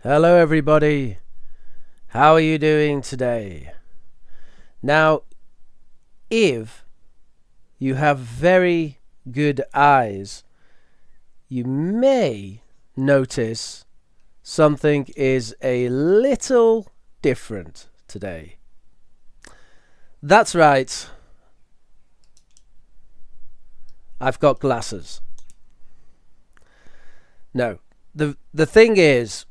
Hello everybody, how are you doing today? Now, if you have very good eyes, you may notice something is a little different today. That's right, I've got glasses. No, the thing is,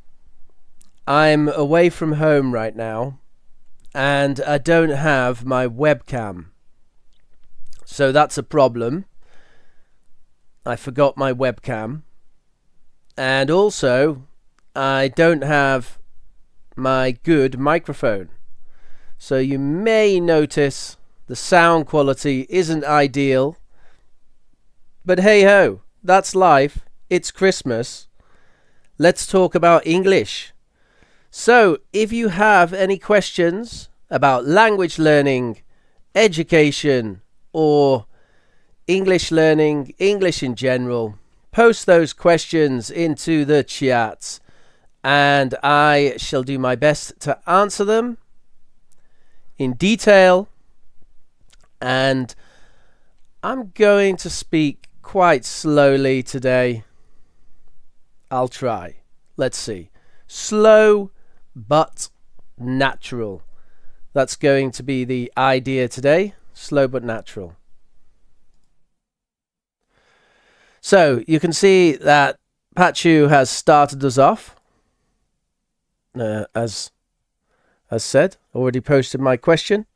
I'm away from home right now and I don't have my webcam. So that's a problem. I forgot my webcam. And also, I don't have my good microphone. So you may notice the sound quality isn't ideal. But hey ho, that's life. It's Christmas. Let's talk about English. So, if you have any questions about language learning, education, or English learning, English in general, post those questions into the chat and I shall do my best to answer them in detail. And I'm going to speak quite slowly today. I'll try. Let's see. Slow but natural. That's going to be the idea today. Slow but natural. So you can see that Pachu has started us off. As said, already posted my question.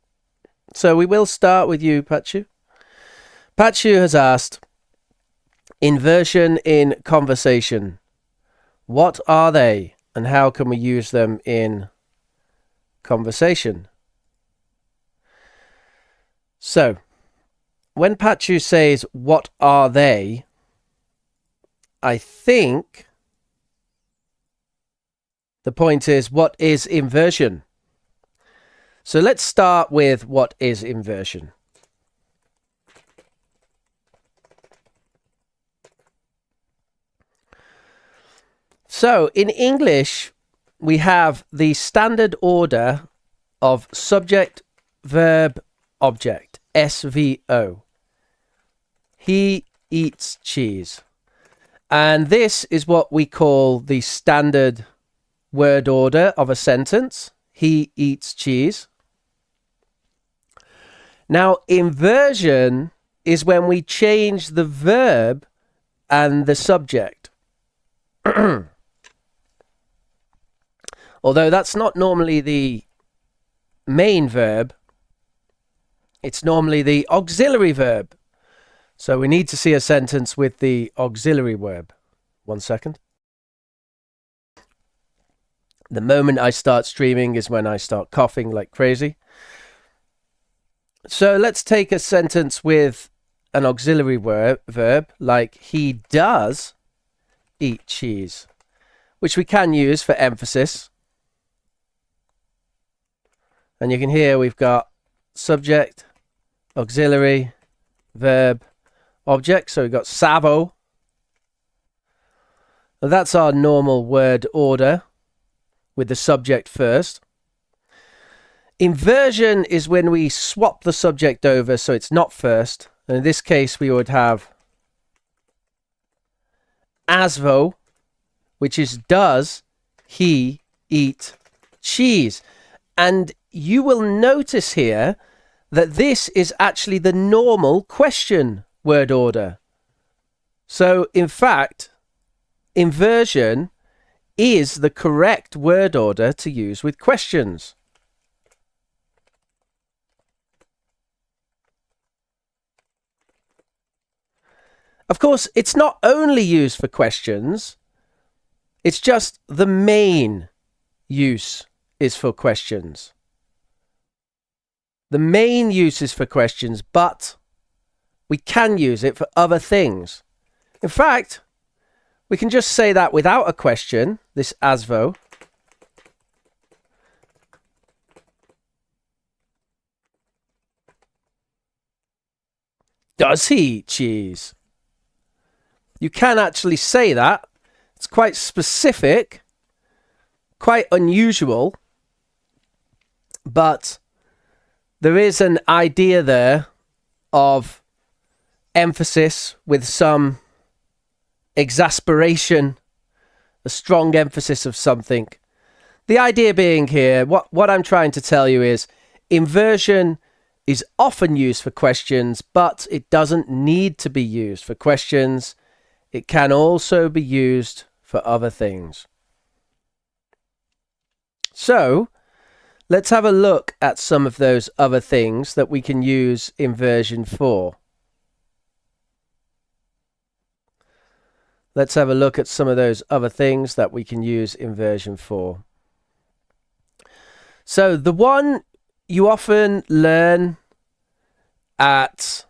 So we will start with you, Pachu. Pachu has asked, inversion in conversation. What are they? And how can we use them in conversation? So, when Pachu says, what are they? I think the point is, what is inversion? So let's start with what is inversion. So, in English, we have the standard order of subject, verb, object, SVO. He eats cheese. And this is what we call the standard word order of a sentence. He eats cheese. Now, inversion is when we change the verb and the subject. Although that's not normally the main verb, it's normally the auxiliary verb. So we need to see a sentence with the auxiliary verb. 1 second. The moment I start streaming is when I start coughing like crazy. So let's take a sentence with an auxiliary verb like he does eat cheese, which we can use for emphasis. And you can hear we've got subject, auxiliary, verb, object. So we've got savo. And that's our normal word order with the subject first. Inversion is when we swap the subject over so it's not first. And in this case, we would have asvo, which is does he eat cheese? And you will notice here that this is actually the normal question word order. So, in fact, inversion is the correct word order to use with questions. Of course, it's not only used for questions, it's just the main use is for questions. The main use is for questions, but we can use it for other things. In fact, we can just say that without a question, this asvo. Does he eat cheese? You can actually say that. It's quite specific. quite unusual, but there is an idea there of emphasis with some exasperation, a strong emphasis of something. The idea being here, what I'm trying to tell you is inversion is often used for questions, but it doesn't need to be used for questions. It can also be used for other things. So let's have a look at some of those other things that we can use inversion for. Let's have a look at some of those other things that we can use inversion for. So the one you often learn at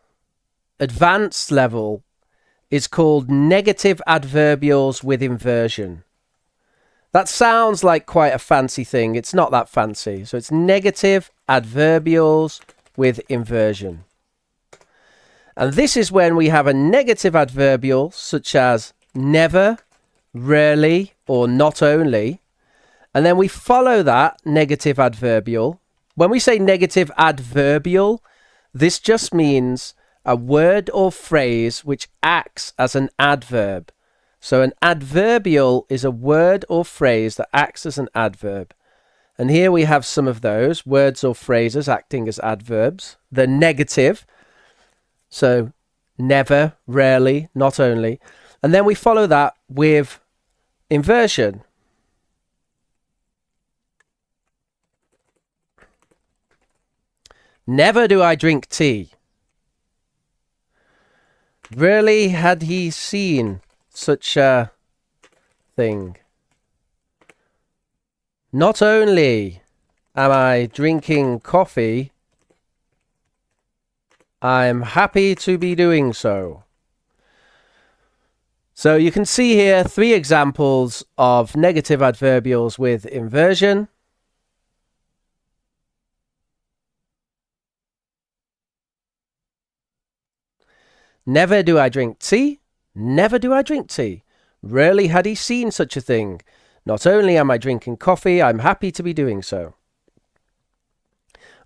advanced level is called negative adverbials with inversion. That sounds like quite a fancy thing. It's not that fancy. So it's negative adverbials with inversion. And this is when we have a negative adverbial such as never, rarely, or not only. And then we follow that negative adverbial. When we say negative adverbial, this just means a word or phrase which acts as an adverb. So an adverbial is a word or phrase that acts as an adverb. And here we have some of those words or phrases acting as adverbs. The negative, so never, rarely, not only. And then we follow that with inversion. Never do I drink tea. Rarely had he seen such a thing. Not only am I drinking coffee, I'm happy to be doing so. So you can see here 3 examples of negative adverbials with inversion. Never do I drink tea. Never do I drink tea. Rarely had he seen such a thing. Not only am I drinking coffee, I'm happy to be doing so.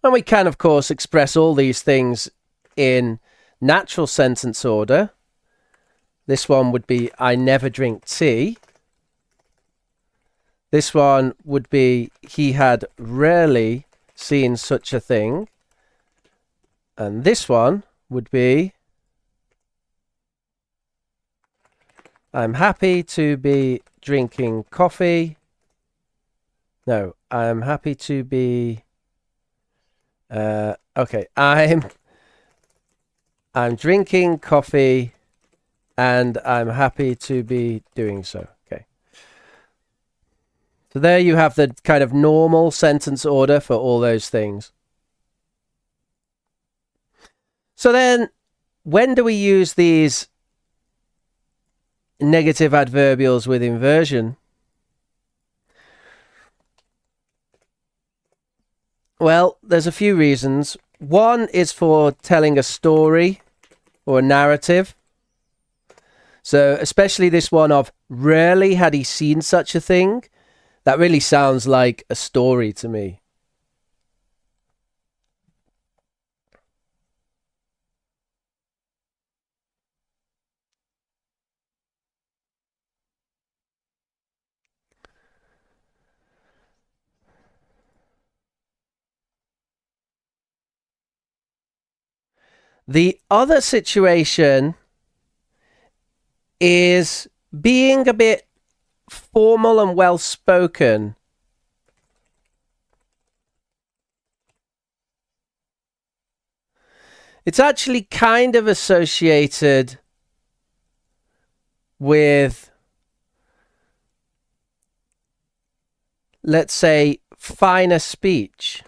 And we can, of course, express all these things in natural sentence order. This one would be, I never drink tea. This one would be, he had rarely seen such a thing. And this one would be, I'm happy to be drinking coffee. No, I'm happy to be... okay, I'm drinking coffee and I'm happy to be doing so. Okay. So there you have the kind of normal sentence order for all those things. So then, when do we use these negative adverbials with inversion? Well, there's a few reasons. One is for telling a story or a narrative. So especially this one of rarely had he seen such a thing. That really sounds like a story to me. The other situation is being a bit formal and well spoken. It's actually kind of associated with, let's say, finer speech.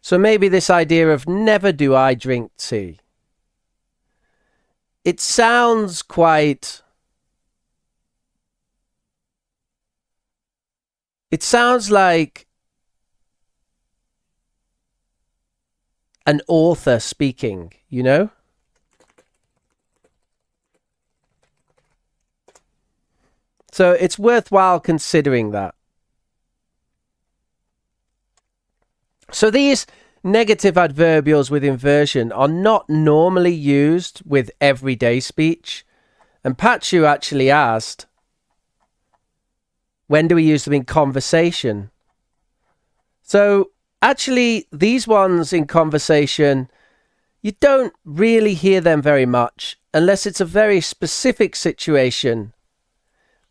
So maybe this idea of never do I drink tea. It sounds quite... It sounds like an author speaking, you know? So it's worthwhile considering that. So these negative adverbials with inversion are not normally used with everyday speech. And Pachu actually asked, when do we use them in conversation? So actually, these ones in conversation, you don't really hear them very much unless it's a very specific situation.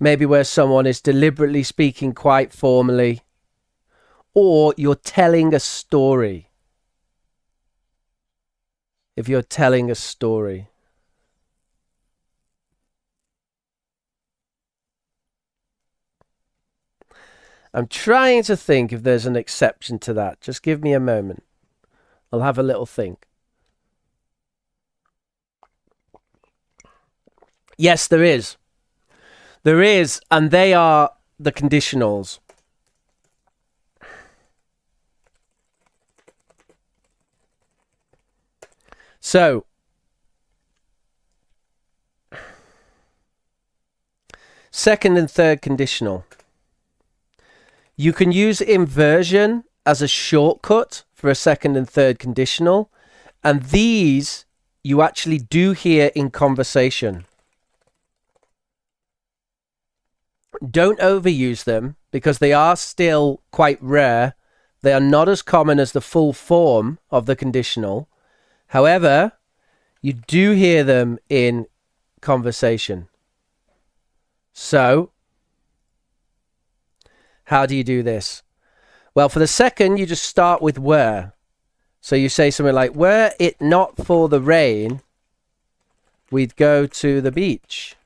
Maybe where someone is deliberately speaking quite formally, or you're telling a story. If you're telling a story. I'm trying to think if there's an exception to that. Just give me a moment. I'll have a little think. Yes, there is. There is, and they are the conditionals. So, second and third conditional. You can use inversion as a shortcut for a second and third conditional, and these you actually do hear in conversation. Don't overuse them because they are still quite rare. They are not as common as the full form of the conditional. However, you do hear them in conversation. So, how do you do this? Well, for the second, you just start with were. So you say something like, were it not for the rain, we'd go to the beach.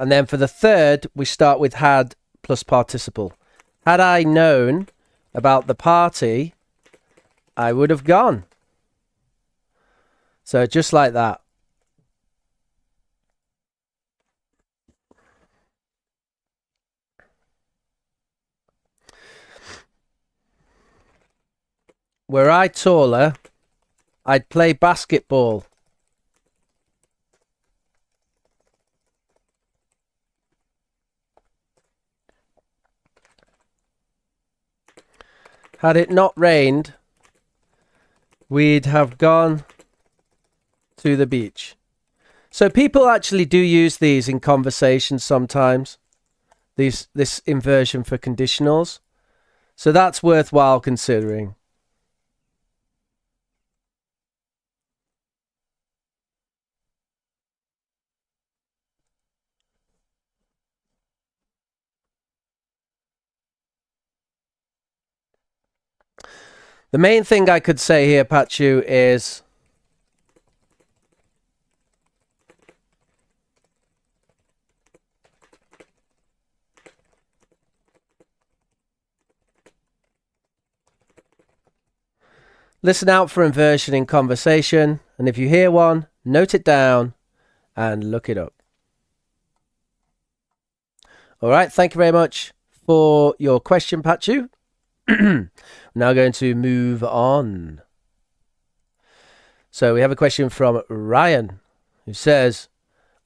And then for the third, we start with had plus participle. Had I known about the party, I would have gone. So just like that. Were I taller, I'd play basketball. Had it not rained, we'd have gone to the beach. So people actually do use these in conversations sometimes. This inversion for conditionals. So that's worthwhile considering. The main thing I could say here, Pachu, is listen out for inversion in conversation, and if you hear one, note it down and look it up. All right, thank you very much for your question, Pachu. We're now going to move on. So we have a question from Ryan, who says,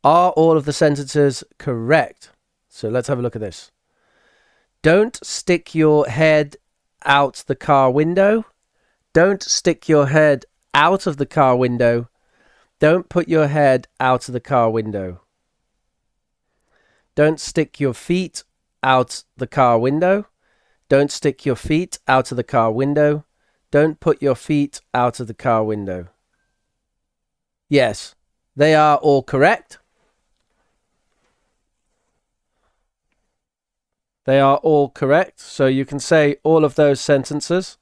are all of the sentences correct? So let's have a look at this. Don't stick your head out the car window. Don't stick your head out of the car window. Don't put your head out of the car window. Don't stick your feet out the car window. Don't stick your feet out of the car window. Don't put your feet out of the car window. Yes, they are all correct. They are all correct. So you can say all of those sentences.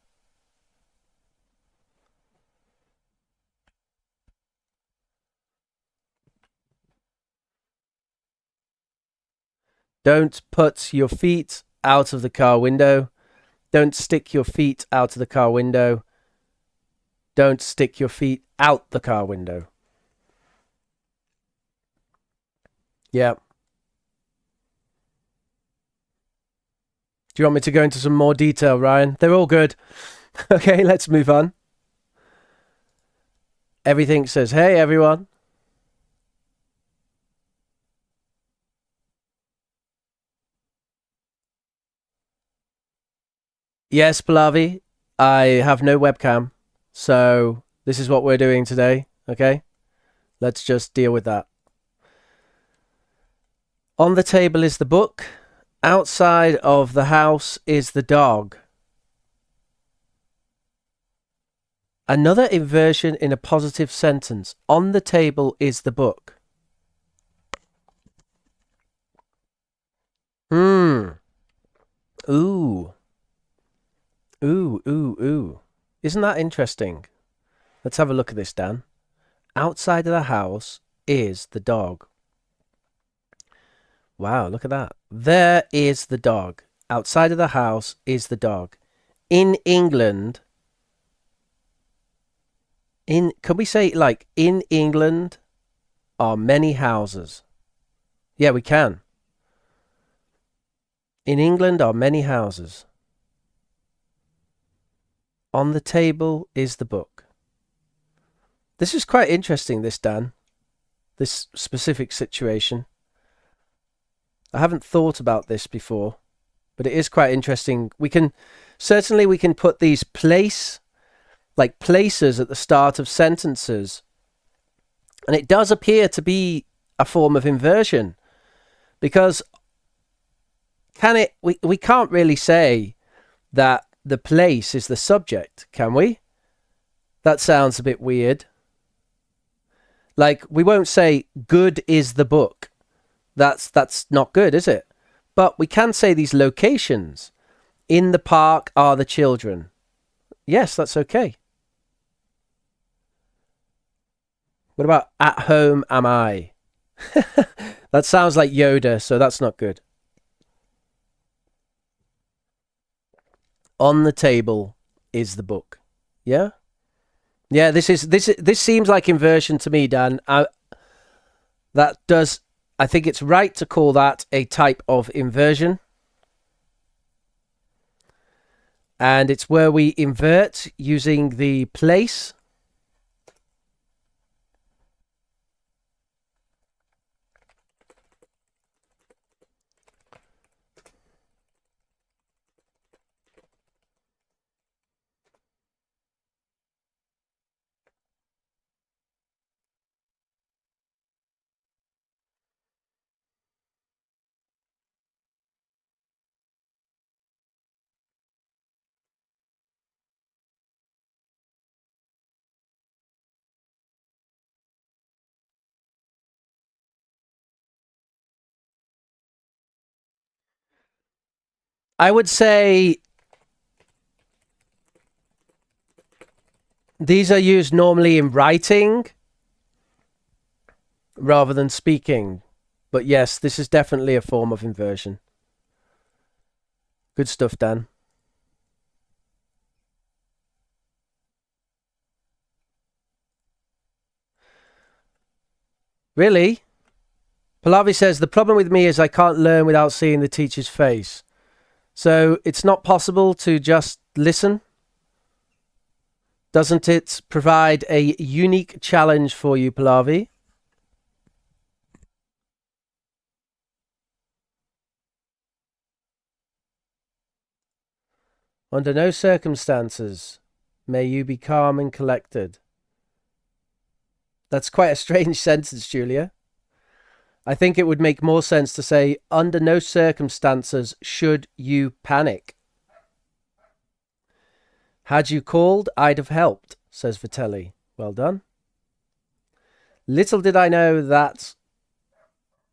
Don't put your feet out of the car window. Don't stick your feet out of the car window. Don't stick your feet out the car window. Yeah. Do you want me to go into some more detail, Ryan? They're all good. Okay, let's move on. Everything says, hey, everyone. Yes, Pallavi, I have no webcam. So this is what we're doing today. Okay. Let's just deal with that. On the table is the book. Outside of the house is the dog. Another inversion in a positive sentence. On the table is the book. Ooh. Ooh, ooh. Isn't that interesting? Let's have a look at this, Dan. Outside of the house is the dog. Wow, look at that. There is the dog. Outside of the house is the dog. In England, can we say like in England are many houses? Yeah, we can. In England are many houses. On the table is the book. This is quite interesting, this, Dan. This specific situation. I haven't thought about this before, but it is quite interesting. We can put these places at the start of sentences, and it does appear to be a form of inversion, because we can't really say that the place is the subject, can we? That sounds a bit weird. Like, we won't say good is the book. That's not good, is it? But we can say these locations. In the park are the children. Yes, that's okay. What about at home am I? That sounds like Yoda, so that's not good. On the table is the book. Yeah? Yeah, this seems like inversion to me, Dan. I think it's right to call that a type of inversion. And it's where we invert using the place. I would say these are used normally in writing rather than speaking. But yes, this is definitely a form of inversion. Good stuff, Dan. Really? Pallavi says, the problem with me is I can't learn without seeing the teacher's face. So it's not possible to just listen? Doesn't it provide a unique challenge for you, Pallavi? Under no circumstances may you be calm and collected. That's quite a strange sentence, Julia. I think it would make more sense to say, under no circumstances should you panic. Had you called, I'd have helped, says Vitelli. Well done. Little did I know that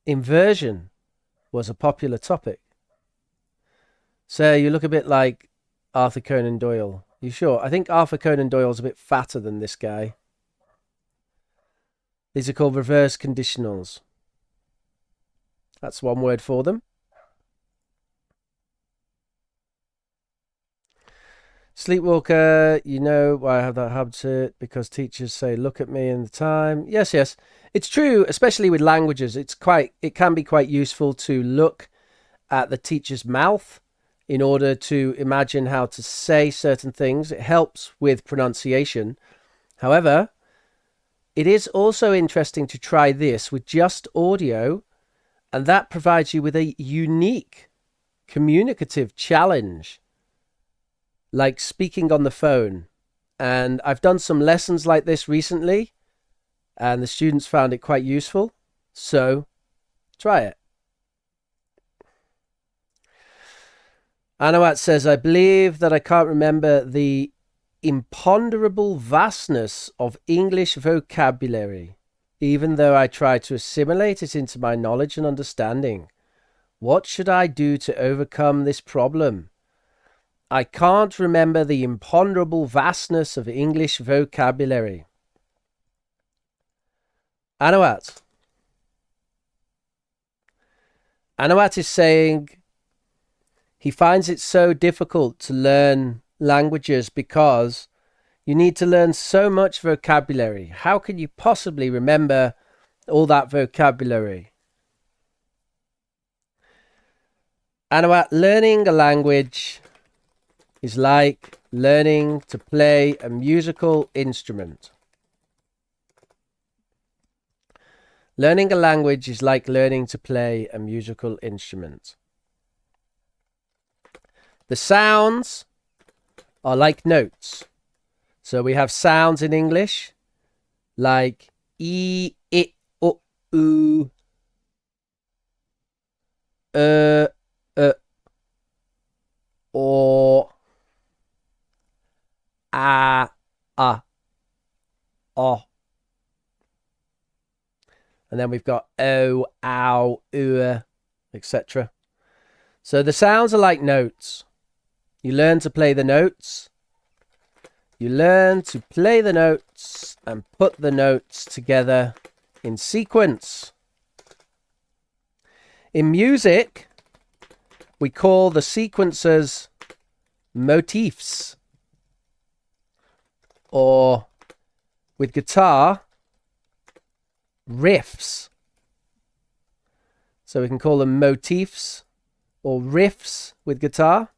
inversion was a popular topic. So you look a bit like Arthur Conan Doyle. You sure? I think Arthur Conan Doyle's a bit fatter than this guy. These are called reverse conditionals. That's one word for them. Sleepwalker, you know why I have that habit, because teachers say, look at me in the time. Yes. It's true, especially with languages. It can be quite useful to look at the teacher's mouth in order to imagine how to say certain things. It helps with pronunciation. However, it is also interesting to try this with just audio, and that provides you with a unique communicative challenge, like speaking on the phone. And I've done some lessons like this recently, and the students found it quite useful. So try it. Anawat says, I believe that I can't remember the imponderable vastness of English vocabulary, even though I try to assimilate it into my knowledge and understanding. What should I do to overcome this problem? I can't remember the imponderable vastness of English vocabulary. Anawat. Anawat is saying he finds it so difficult to learn languages because you need to learn so much vocabulary. How can you possibly remember all that vocabulary? Anawat, learning a language is like learning to play a musical instrument. Learning a language is like learning to play a musical instrument. The sounds are like notes. So we have sounds in English like e, I, o, u, or, a, o. And then we've got o, ow, etc. So the sounds are like notes. You learn to play the notes. You learn to play the notes and put the notes together in sequence. In music, we call the sequences motifs. Or with guitar, riffs. So we can call them motifs or riffs with guitar.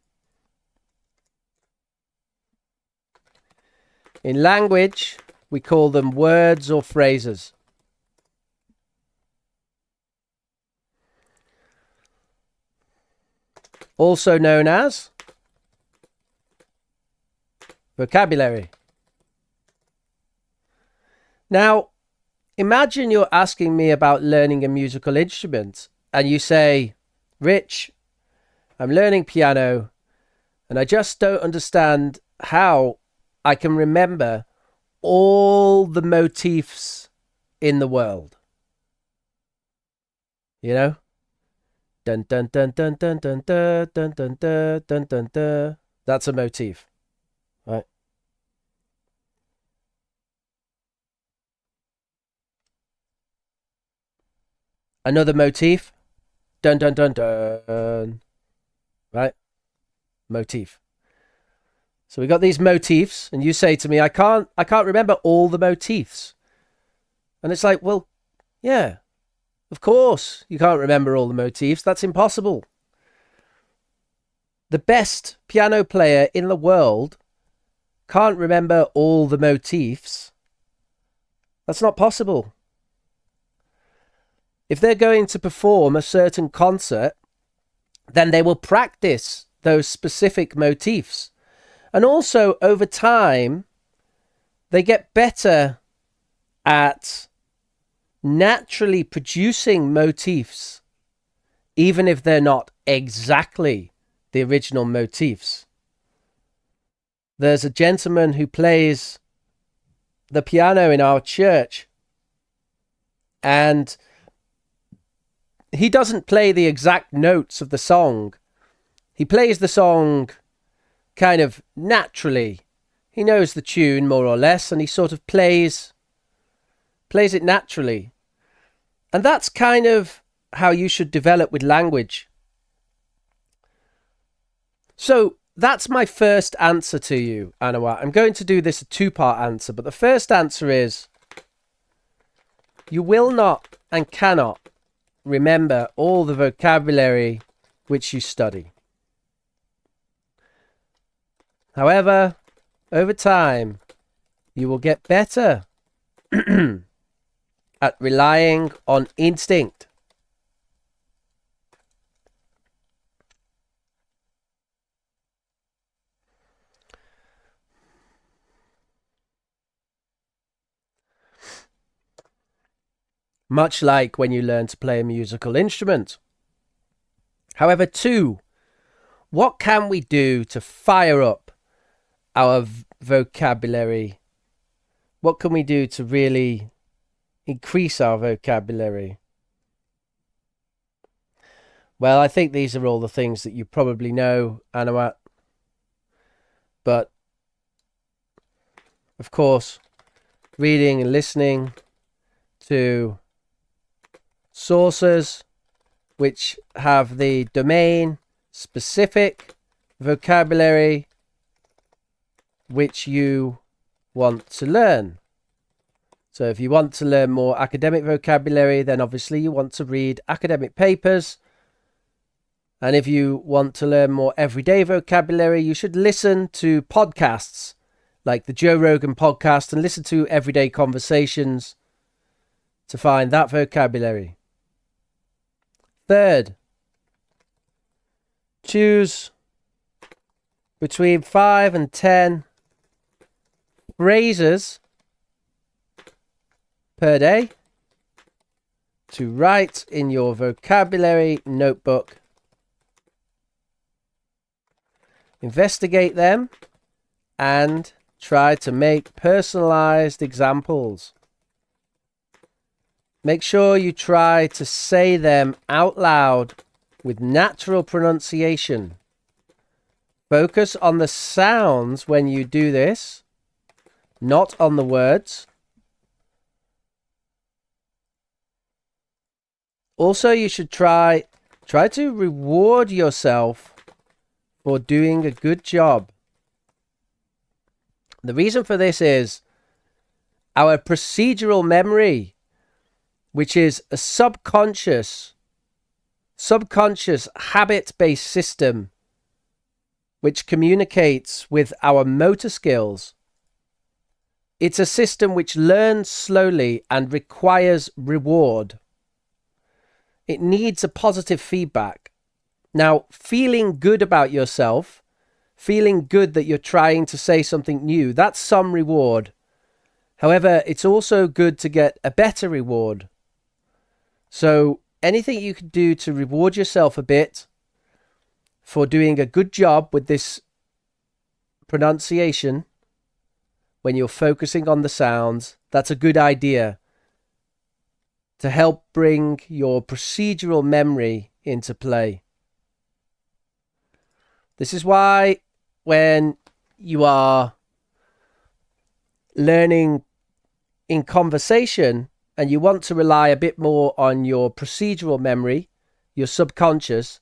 In language, we call them words or phrases. Also known as vocabulary. Now, imagine you're asking me about learning a musical instrument, and you say, Rich, I'm learning piano, and I just don't understand how I can remember all the motifs in the world. You know? Dun dun dun dun dun dun dun dun dun dun dun dun dun. That's a motif, right? Another motif. Dun dun dun dun. Right? Motif. So we got these motifs, and you say to me, I can't remember all the motifs. And it's like, well, yeah, of course you can't remember all the motifs. That's impossible. The best piano player in the world can't remember all the motifs. That's not possible. If they're going to perform a certain concert, then they will practice those specific motifs. And also, over time, they get better at naturally producing motifs, even if they're not exactly the original motifs. There's a gentleman who plays the piano in our church, and he doesn't play the exact notes of the song. He plays the song kind of naturally. He knows the tune more or less, and he sort of plays it naturally. And that's kind of how you should develop with language. So that's my first answer to you, Anawat. I'm going to do this a two-part answer, but the first answer is you will not and cannot remember all the vocabulary which you study. However, over time, you will get better at relying on instinct. Much like when you learn to play a musical instrument. However, 2, what can we do to fire up our vocabulary? What can we do to really increase our vocabulary? Well, I think these are all the things that you probably know, Anawat. But, of course, reading and listening to sources which have the domain-specific vocabulary which you want to learn. So if you want to learn more academic vocabulary, then obviously you want to read academic papers. And if you want to learn more everyday vocabulary, you should listen to podcasts like the Joe Rogan podcast and listen to everyday conversations to find that vocabulary. 3rd, choose between 5 and 10 phrases per day to write in your vocabulary notebook. Investigate them and try to make personalized examples. Make sure you try to say them out loud with natural pronunciation. Focus on the sounds when you do this, not on the words. Also, you should try to reward yourself for doing a good job. The reason for this is our procedural memory, which is a subconscious habit-based system which communicates with our motor skills. It's a system which learns slowly and requires reward. It needs a positive feedback. Now, feeling good about yourself, feeling good that you're trying to say something new, that's some reward. However, it's also good to get a better reward. So anything you can do to reward yourself a bit for doing a good job with this pronunciation when you're focusing on the sounds, that's a good idea to help bring your procedural memory into play. This is why when you are learning in conversation and you want to rely a bit more on your procedural memory, your subconscious,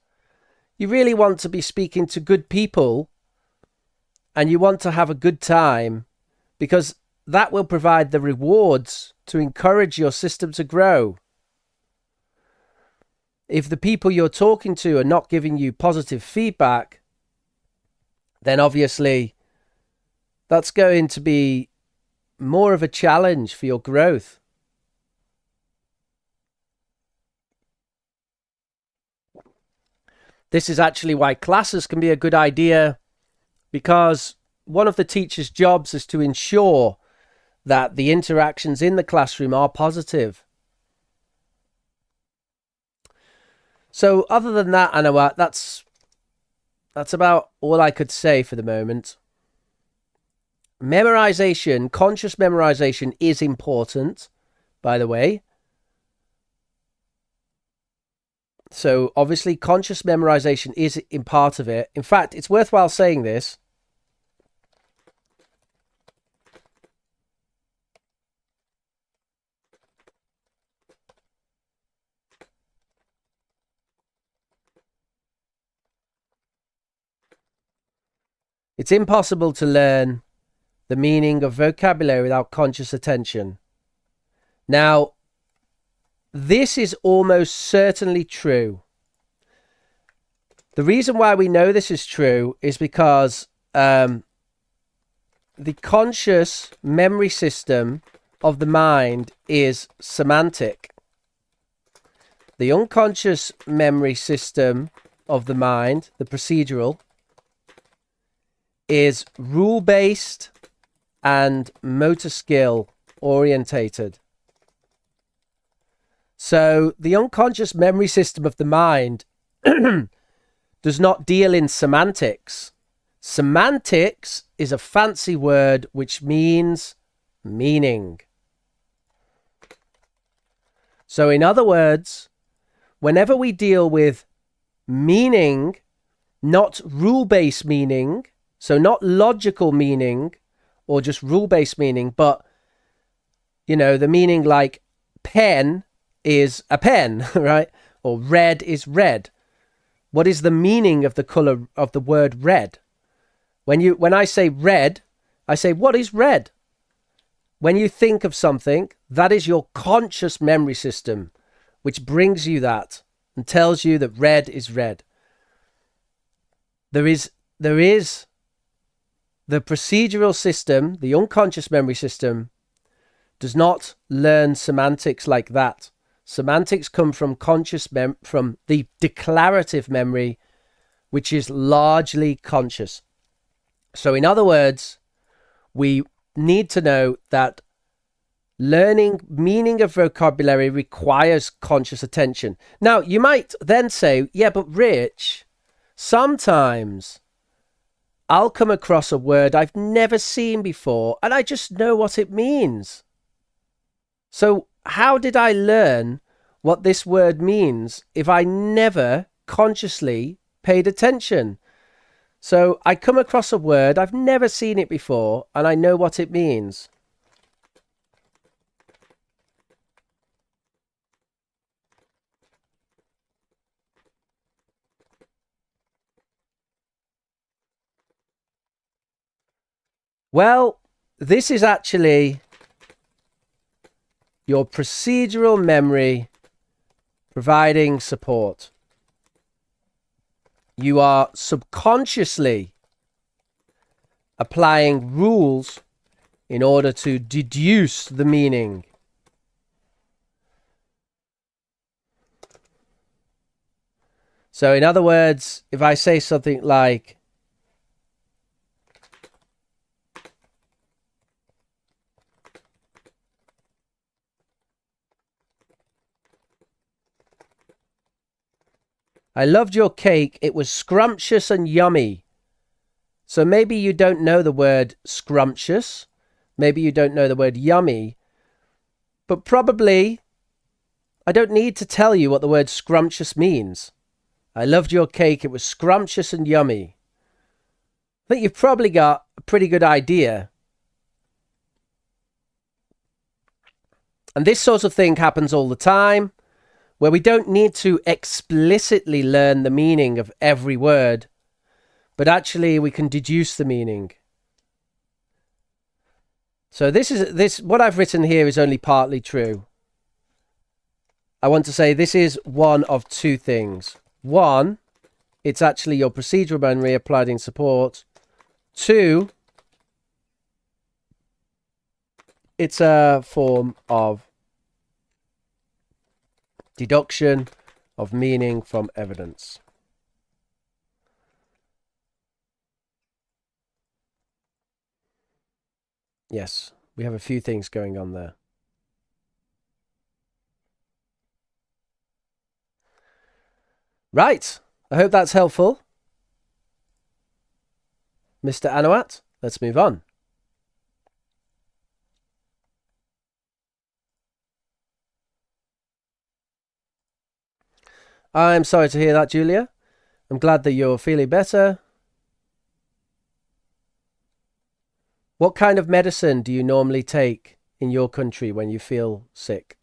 you really want to be speaking to good people and you want to have a good time, because that will provide the rewards to encourage your system to grow. If the people you're talking to are not giving you positive feedback, then obviously that's going to be more of a challenge for your growth. This is actually why classes can be a good idea, because one of the teacher's jobs is to ensure that the interactions in the classroom are positive. So other than that, Anawat, that's about all I could say for the moment. Memorization, conscious memorization is important, by the way. So obviously conscious memorization is in part of it. In fact, it's worthwhile saying this. It's impossible to learn the meaning of vocabulary without conscious attention. Now, this is almost certainly true. The reason why we know this is true is because the conscious memory system of the mind is semantic. The unconscious memory system of the mind, the procedural, is rule-based and motor skill orientated. So the unconscious memory system of the mind does not deal in semantics. Semantics is a fancy word which means meaning. So in other words, whenever we deal with meaning, not rule-based meaning, so not logical meaning or just rule-based meaning, but, you know, the meaning like pen is a pen, right? Or red is red. What is the meaning of the color of the word red? When I say red, I say, what is red? When you think of something, that is your conscious memory system, which brings you that and tells you that red is red. There is the procedural system, the unconscious memory system, does not learn semantics like that. Semantics come from from the declarative memory, which is largely conscious. So in other words, we need to know that learning meaning of vocabulary requires conscious attention. Now, you might then say, yeah, but Rich, sometimes I'll come across a word I've never seen before and I just know what it means. So how did I learn what this word means if I never consciously paid attention? So I come across a word, I've never seen it before, and I know what it means. Well, this is actually your procedural memory providing support. You are subconsciously applying rules in order to deduce the meaning. So in other words, if I say something like, I loved your cake. It was scrumptious and yummy. So maybe you don't know the word scrumptious. Maybe you don't know the word yummy. But probably I don't need to tell you what the word scrumptious means. I loved your cake. It was scrumptious and yummy. I think you've probably got a pretty good idea. And this sort of thing happens all the time, where we don't need to explicitly learn the meaning of every word, but actually we can deduce the meaning. So what I've written here is only partly true. I want to say this is one of two things. One, it's actually your procedural memory applied in support. Two, it's a form of deduction of meaning from evidence. Yes, we have a few things going on there. Right, I hope that's helpful. Mr. Anouat, let's move on. I'm sorry to hear that, Julia. I'm glad that you're feeling better. What kind of medicine do you normally take in your country when you feel sick?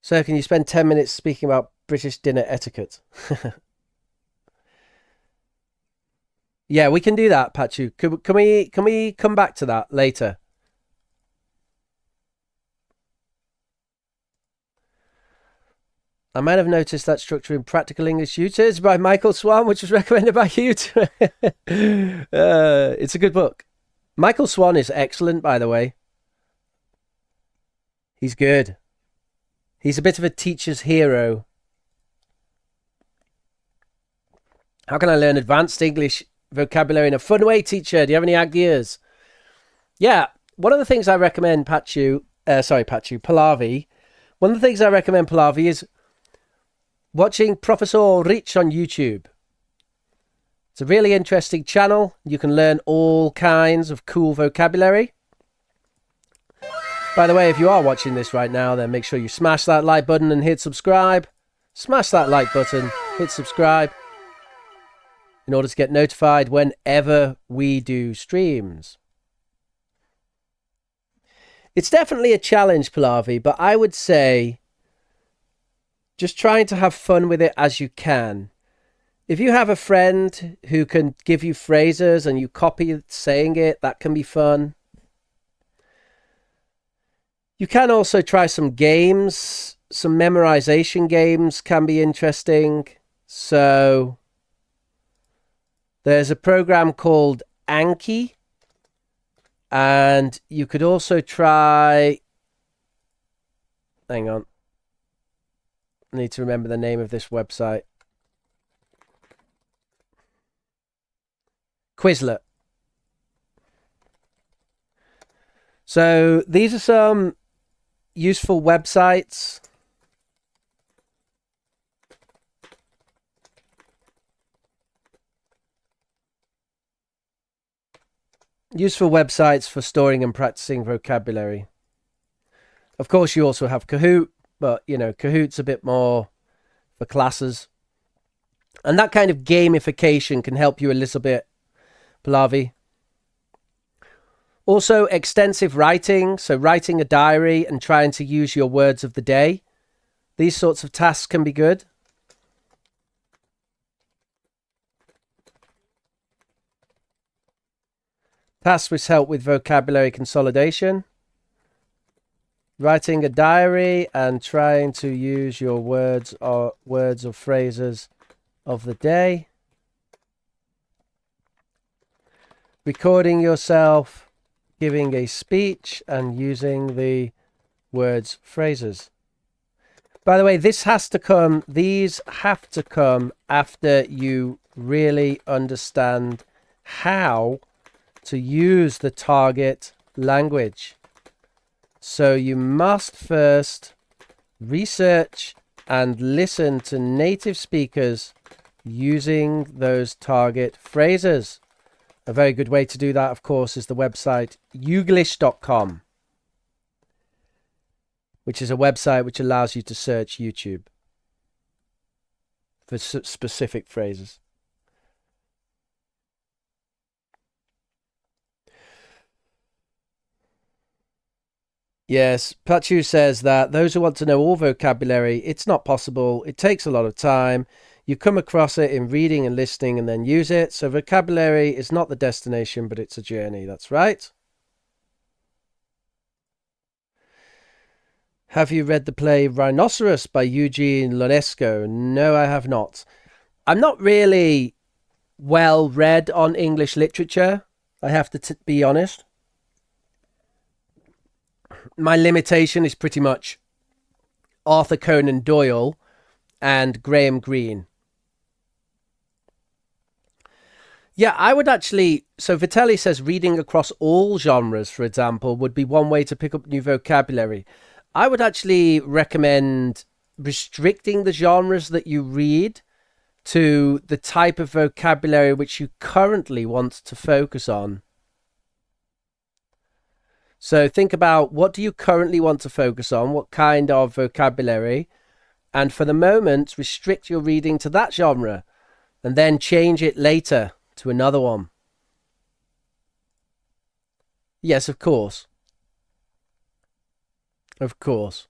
Sir, can you spend 10 minutes speaking about British dinner etiquette? Yeah, we can do that, Pachu. Can we come back to that later? I might have noticed that structure in Practical English Tutors by Michael Swan, which was recommended by you. It's a good book. Michael Swan is excellent, by the way. He's good. He's a bit of a teacher's hero. How can I learn advanced English vocabulary in a fun way, teacher? Do you have any ideas? Yeah, one of the things I recommend Pallavi. One of the things I recommend, Pallavi, is watching Professor Rich on YouTube. It's a really interesting channel. You can learn all kinds of cool vocabulary. By the way, if you are watching this right now, then make sure you smash that like button and hit subscribe. Smash that like button, hit subscribe, in order to get notified whenever we do streams. It's definitely a challenge, Pallavi, but I would say just trying to have fun with it as you can. If you have a friend who can give you phrases and you copy saying it, that can be fun. You can also try some games. Some memorization games can be interesting. So there's a program called Anki. And you could also try... Hang on. I need to remember the name of this website. Quizlet. So these are some useful websites. Useful websites for storing and practicing vocabulary. Of course, you also have Kahoot, but, you know, Kahoot's a bit more for classes. And that kind of gamification can help you a little bit, Pallavi. Also, extensive writing. So writing a diary and trying to use your words of the day. These sorts of tasks can be good. Tasks which help with vocabulary consolidation. Writing a diary and trying to use your words or phrases of the day. Recording yourself giving a speech and using the words, phrases. By the way, these have to come after you really understand how to use the target language. So you must first research and listen to native speakers using those target phrases. A very good way to do that, of course, is the website youglish.com, which is a website which allows you to search YouTube for specific phrases. Yes, Pachu says that those who want to know all vocabulary, it's not possible. It takes a lot of time. You come across it in reading and listening and then use it. So vocabulary is not the destination, but it's a journey. That's right. Have you read the play Rhinoceros by Eugene Ionesco? No, I have not. I'm not really well read on English literature. I have to be honest. My limitation is pretty much Arthur Conan Doyle and Graham Greene. Yeah, I would actually... So Vitelli says reading across all genres, for example, would be one way to pick up new vocabulary. I would actually recommend restricting the genres that you read to the type of vocabulary which you currently want to focus on. So think about, what do you currently want to focus on? What kind of vocabulary? And for the moment, restrict your reading to that genre and then change it later to another one. Yes, of course. Of course.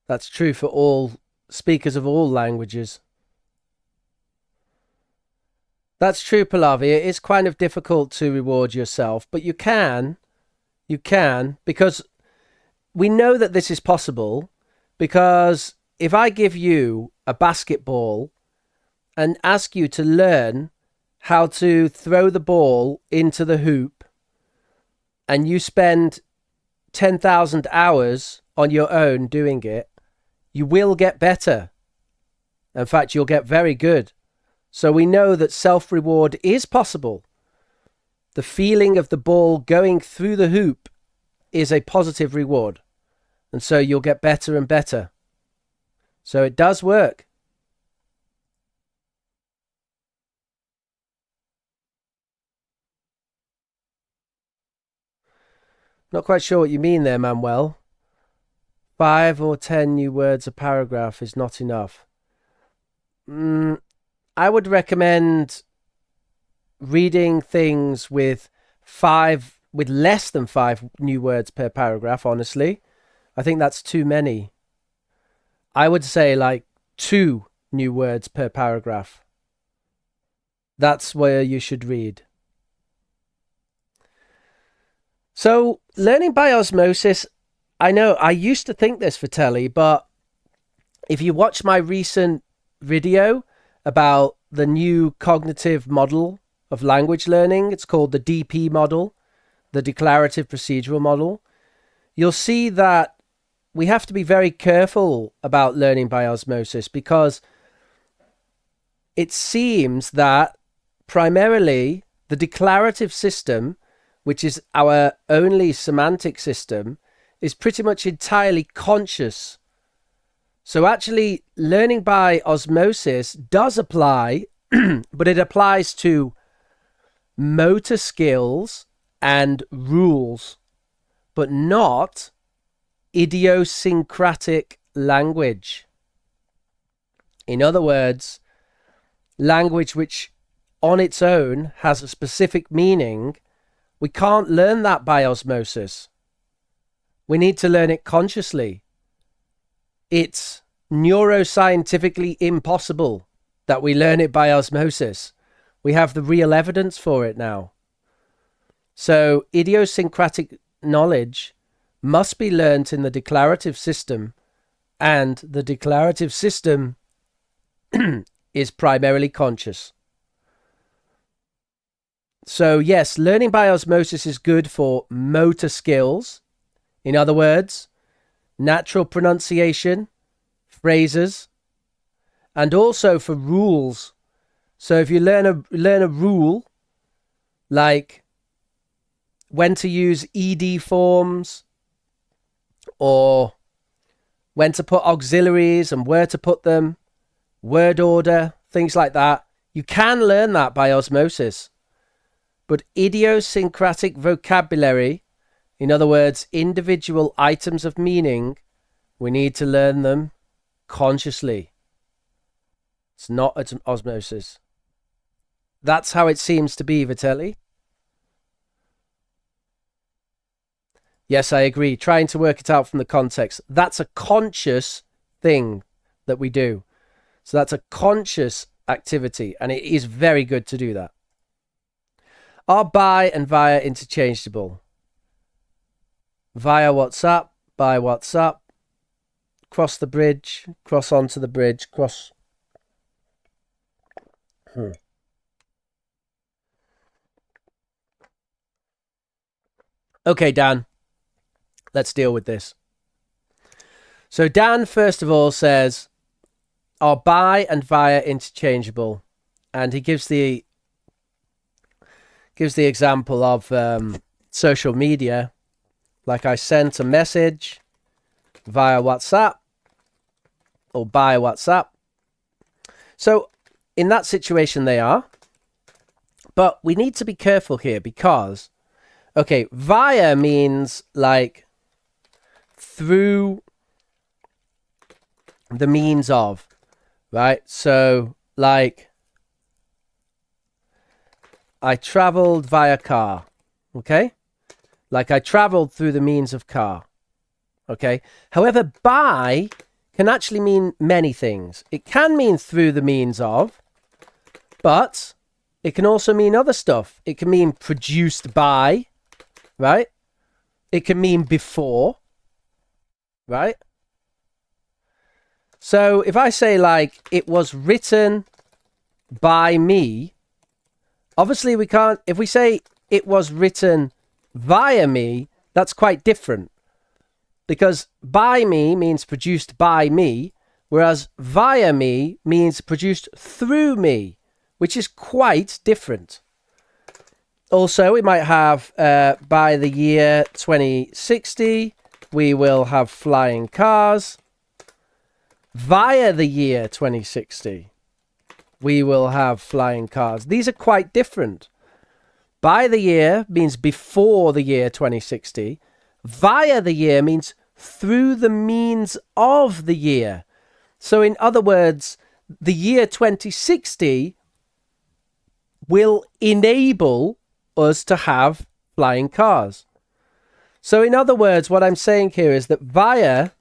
That's true for all speakers of all languages. That's true, Pallavi. It is kind of difficult to reward yourself, but you can, because we know that this is possible because if I give you a basketball and ask you to learn how to throw the ball into the hoop, and you spend 10,000 hours on your own doing it, you will get better. In fact, you'll get very good. So we know that self-reward is possible. The feeling of the ball going through the hoop is a positive reward. And so you'll get better and better. So it does work. Not quite sure what you mean there, Manuel. 5 or 10 new words a paragraph is not enough. I would recommend reading things with less than 5 new words per paragraph, honestly. I think that's too many. I would say like 2 new words per paragraph. That's where you should read. So, learning by osmosis, I know I used to think this, Vitelli, but if you watch my recent video about the new cognitive model of language learning, it's called the DP model, the Declarative Procedural Model, you'll see that we have to be very careful about learning by osmosis because it seems that primarily the declarative system, which is our only semantic system, is pretty much entirely conscious. So actually learning by osmosis does apply, but it applies to motor skills and rules, but not idiosyncratic language. In other words, language which on its own has a specific meaning, we can't learn that by osmosis. We need to learn it consciously. It's neuroscientifically impossible that we learn it by osmosis. We have the real evidence for it now. So idiosyncratic knowledge must be learnt in the declarative system, and the declarative system is primarily conscious. So yes, learning by osmosis is good for motor skills. In other words, natural pronunciation, phrases, and also for rules. So if you learn a rule, like when to use ed forms, or when to put auxiliaries and where to put them, word order, things like that, you can learn that by osmosis. But idiosyncratic vocabulary, in other words, individual items of meaning, we need to learn them consciously. It's not osmosis. That's how it seems to be, Vitelli. Yes, I agree. Trying to work it out from the context. That's a conscious thing that we do. So that's a conscious activity, and it is very good to do that. Are by and via interchangeable? Via WhatsApp, by WhatsApp, cross the bridge, cross onto the bridge, cross. Okay, Dan, let's deal with this. So Dan, first of all, says, are by and via interchangeable? And he gives the example of social media. Like I sent a message via WhatsApp or by WhatsApp. So in that situation they are. But we need to be careful here because, okay, via means like through the means of, right? So like I traveled via car, okay? Like I traveled through the means of car, okay? However, by can actually mean many things. It can mean through the means of, but it can also mean other stuff. It can mean produced by, right? It can mean before. right? So if I say like, it was written by me, obviously we can't, if we say it was written via me, that's quite different. Because by me means produced by me, whereas via me means produced through me, which is quite different. Also, we might have by the year 2060, we will have flying cars. Via the year 2060, we will have flying cars. These are quite different. By the year means before the year 2060. Via the year means through the means of the year. So in other words, the year 2060 will enable us to have flying cars. So in other words, what I'm saying here is that via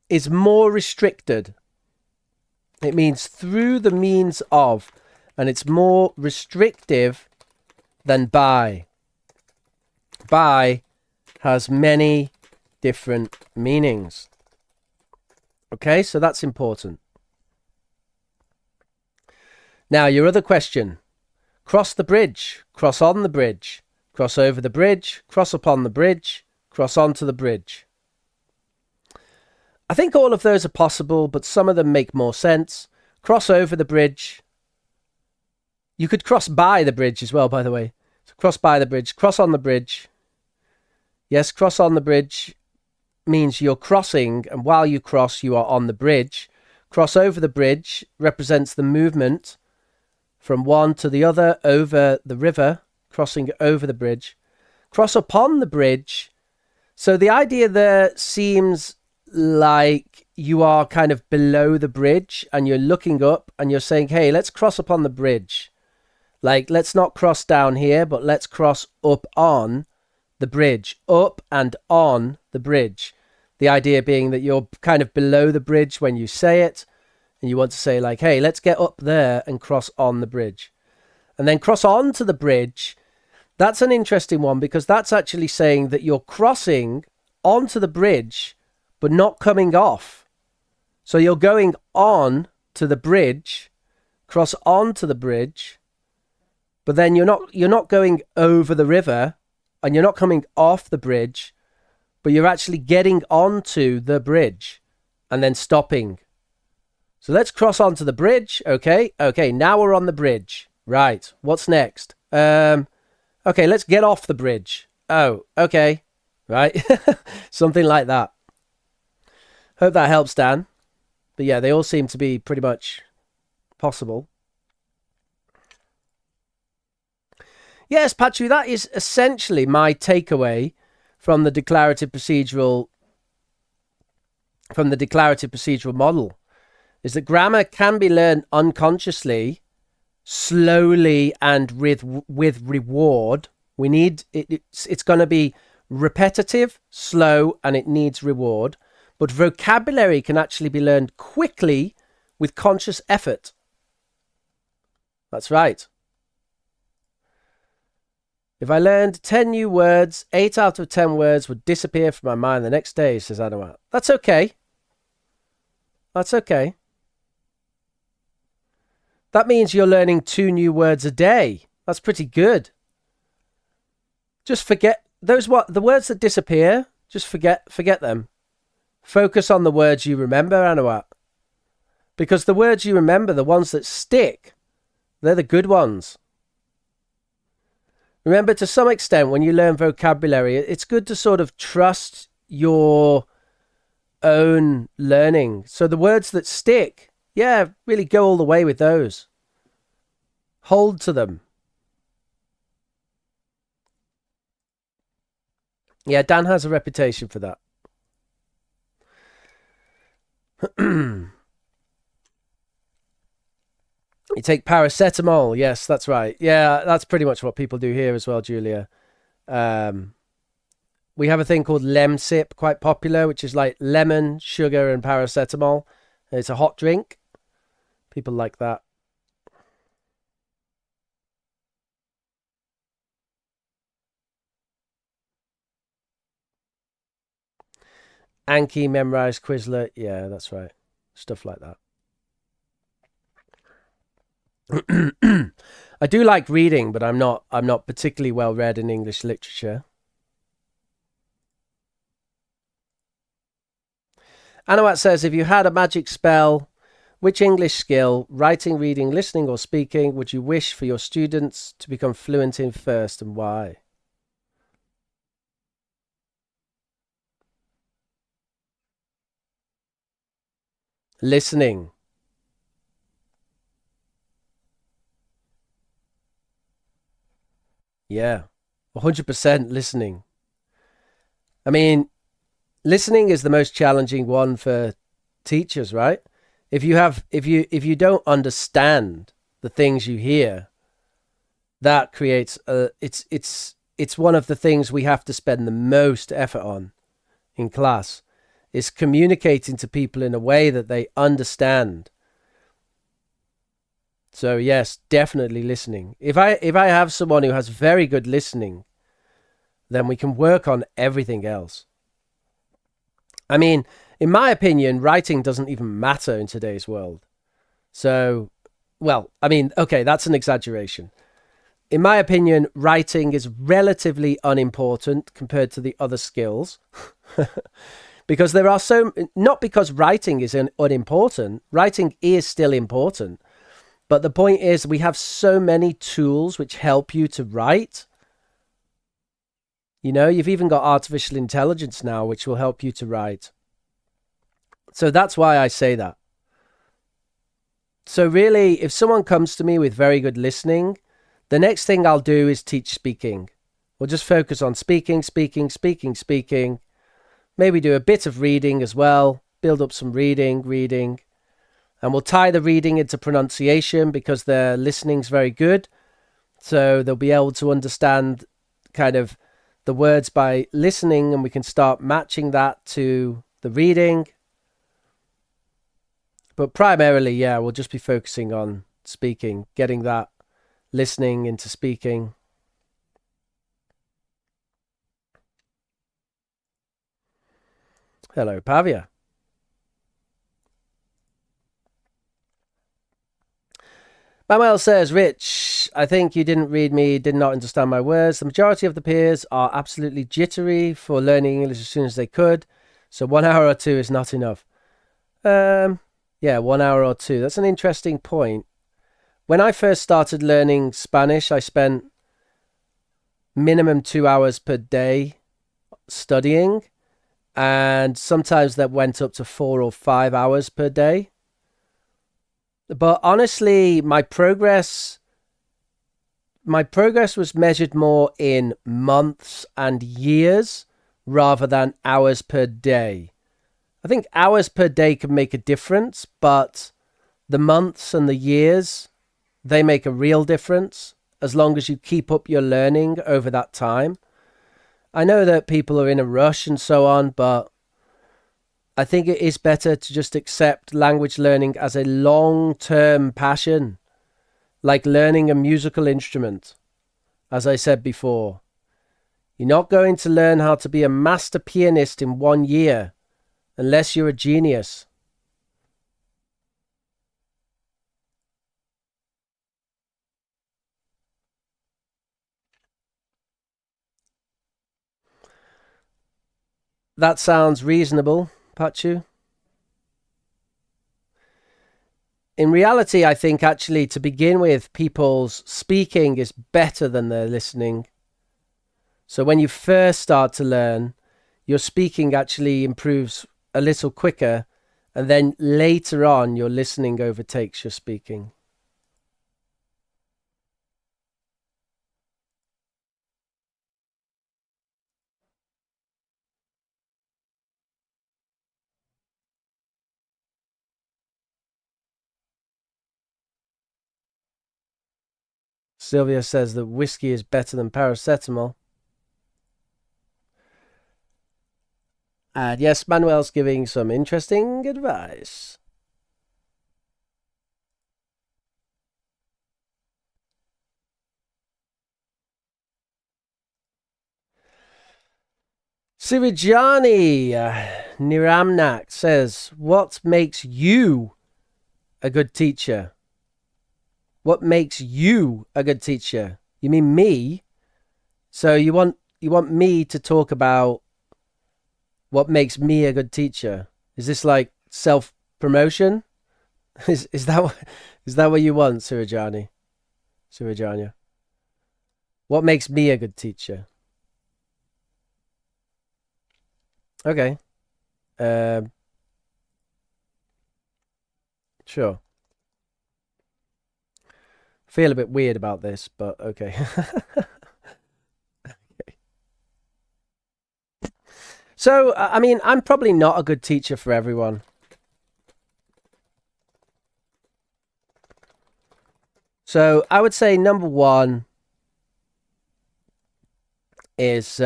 is more restricted. It means through the means of, and it's more restrictive than by. By has many different meanings. Okay, so that's important. Now, your other question. Cross the bridge, cross on the bridge, cross over the bridge, cross upon the bridge, cross onto the bridge. I think all of those are possible, but some of them make more sense. Cross over the bridge. You could cross by the bridge as well, by the way. So cross by the bridge, cross on the bridge. Yes, cross on the bridge means you're crossing, and while you cross, you are on the bridge. Cross over the bridge represents the movement from one to the other over the river, crossing over the bridge. Cross upon the bridge. So the idea there seems like you are kind of below the bridge and you're looking up and you're saying, hey, let's cross upon the bridge. Like, let's not cross down here, but let's cross up on the bridge. Up and on the bridge. The idea being that you're kind of below the bridge when you say it. And you want to say like, hey, let's get up there and cross on the bridge. And then cross on to the bridge. That's an interesting one because that's actually saying that you're crossing onto the bridge, but not coming off. So you're going on to the bridge, cross onto the bridge, but then you're not going over the river and you're not coming off the bridge, but you're actually getting onto the bridge and then stopping. So let's cross onto the bridge. Okay, now we're on the bridge. Right, what's next? Okay, let's get off the bridge. Oh, okay, right. Something like that. Hope that helps, Dan. But yeah, they all seem to be pretty much possible. Yes, Patru, that is essentially my takeaway from the declarative procedural model. Is that grammar can be learned unconsciously, slowly, and with reward. We need it's going to be repetitive, slow, and it needs reward. But vocabulary can actually be learned quickly with conscious effort. That's right. If I learned 10 new words, 8 out of 10 words would disappear from my mind the next day, says Anwar. That's okay. That's okay. That means you're learning 2 new words a day. That's pretty good. Just forget the words that disappear. Just forget them. Focus on the words you remember, Anawat. Because the words you remember, the ones that stick, they're the good ones. Remember, to some extent, when you learn vocabulary, it's good to sort of trust your own learning. So the words that stick, yeah, really go all the way with those. Hold to them. Yeah, Dan has a reputation for that. You take paracetamol. Yes, that's right. Yeah, that's pretty much what people do here as well, Julia. We have a thing called Lemsip, quite popular, which is like lemon, sugar, and paracetamol. It's a hot drink. People like that. Anki, Memrise, Quizlet. Yeah, that's right. Stuff like that. I do like reading, but I'm not particularly well read in English literature. Anawat says, if you had a magic spell, which English skill, writing, reading, listening, or speaking, would you wish for your students to become fluent in first, and why? Listening. Yeah, 100% listening. I mean, listening is the most challenging one for teachers, right? If you don't understand the things you hear, that creates it's one of the things we have to spend the most effort on in class, is communicating to people in a way that they understand. So yes, definitely listening. If I have someone who has very good listening, then we can work on everything else. I mean, in my opinion, writing doesn't even matter in today's world. So, well, I mean, okay, that's an exaggeration. In my opinion, writing is relatively unimportant compared to the other skills. Because there are not because writing is unimportant, writing is still important. But the point is, we have so many tools which help you to write. You know, you've even got artificial intelligence now, which will help you to write. So that's why I say that. So really, if someone comes to me with very good listening, the next thing I'll do is teach speaking. We'll just focus on speaking. Maybe do a bit of reading as well, build up some reading. And we'll tie the reading into pronunciation because their listening's very good. So they'll be able to understand kind of the words by listening, and we can start matching that to the reading. But primarily, yeah, we'll just be focusing on speaking, getting that listening into speaking. Hello, Pavia. Manuel says, Rich, I think you didn't read me, did not understand my words. The majority of the peers are absolutely jittery for learning English as soon as they could. So 1 hour or two is not enough. Yeah, 1 hour or two. That's an interesting point. When I first started learning Spanish, I spent minimum 2 hours per day studying. And sometimes that went up to 4 or 5 hours per day. But honestly, my progress was measured more in months and years rather than hours per day. I think hours per day can make a difference, but the months and the years, they make a real difference as long as you keep up your learning over that time. I know that people are in a rush and so on, but I think it is better to just accept language learning as a long-term passion, like learning a musical instrument. As I said before, you're not going to learn how to be a master pianist in 1 year unless you're a genius. That sounds reasonable, Pachu. In reality, I think actually to begin with, people's speaking is better than their listening. So when you first start to learn, your speaking actually improves a little quicker, and then later on, your listening overtakes your speaking. Sylvia says that whiskey is better than paracetamol. And yes, Manuel's giving some interesting advice. Sivijani Niramnak says, what makes you a good teacher? What makes you a good teacher? You mean me? So you want me to talk about what makes me a good teacher? Is this like self-promotion? Is that what you want, Sivijani? Sivijanya? What makes me a good teacher? Okay. Sure. Feel a bit weird about this, but okay. Okay. So, I mean, I'm probably not a good teacher for everyone. So, I would say number one is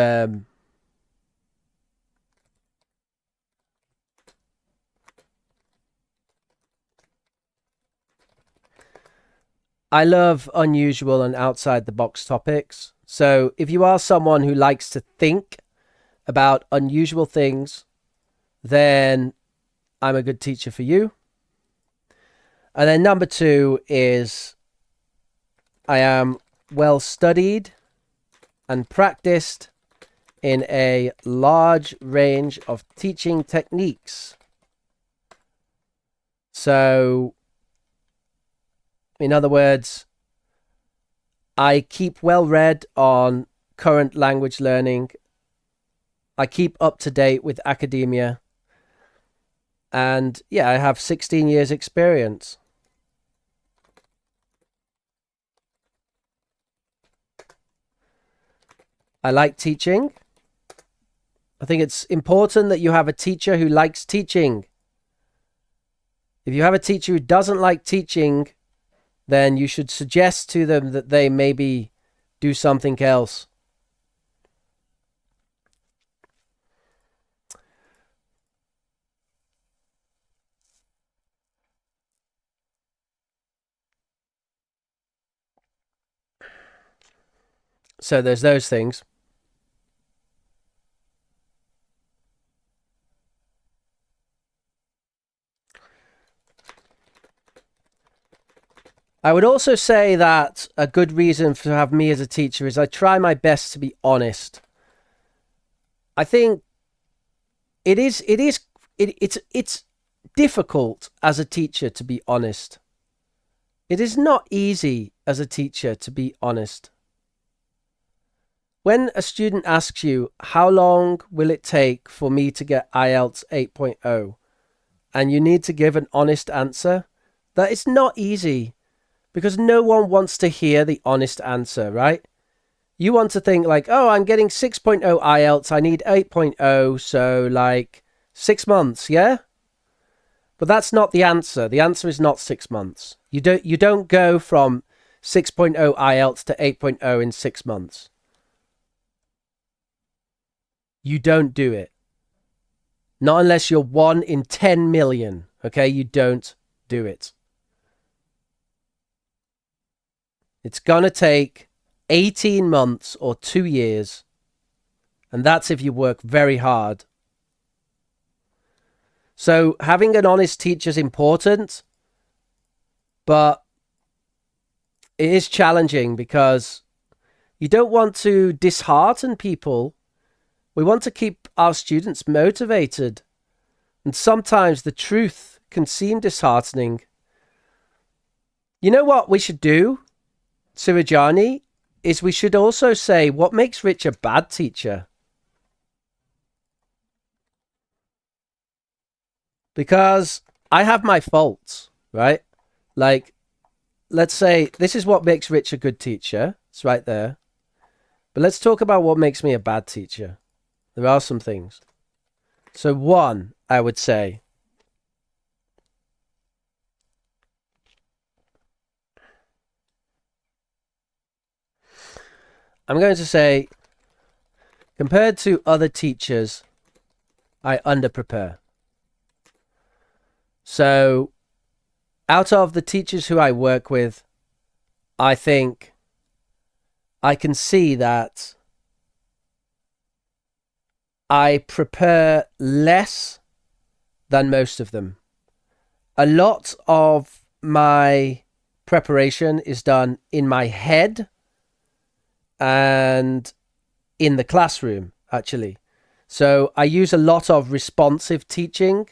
I love unusual and outside the box topics. So if you are someone who likes to think about unusual things, then I'm a good teacher for you. And then number two is I am well studied and practiced in a large range of teaching techniques. So, in other words, I keep well read on current language learning. I keep up to date with academia. And yeah, I have 16 years experience. I like teaching. I think it's important that you have a teacher who likes teaching. If you have a teacher who doesn't like teaching, then you should suggest to them that they maybe do something else. So there's those things. I would also say that a good reason to have me as a teacher is I try my best to be honest. I think it's difficult as a teacher to be honest. It is not easy as a teacher to be honest. When a student asks you, how long will it take for me to get IELTS 8.0? And you need to give an honest answer, that is not easy. Because no one wants to hear the honest answer, right? You want to think like, oh, I'm getting 6.0 IELTS, I need 8.0, so like 6 months, yeah? But that's not the answer. The answer is not 6 months. You don't go from 6.0 IELTS to 8.0 in 6 months. You don't do it. Not unless you're 1 in 10 million, okay? You don't do it. It's going to take 18 months or 2 years. And that's if you work very hard. So having an honest teacher is important. But it is challenging because you don't want to dishearten people. We want to keep our students motivated. And sometimes the truth can seem disheartening. You know what we should do, Sivijani, is we should also say what makes Rich a bad teacher. Because I have my faults, right? Like, let's say this is what makes Rich a good teacher. It's right there. But let's talk about what makes me a bad teacher. There are some things. So one, I would say, I'm going to say, compared to other teachers, I underprepare. So, out of the teachers who I work with, I think I can see that I prepare less than most of them. A lot of my preparation is done in my head and in the classroom, actually. So I use a lot of responsive teaching,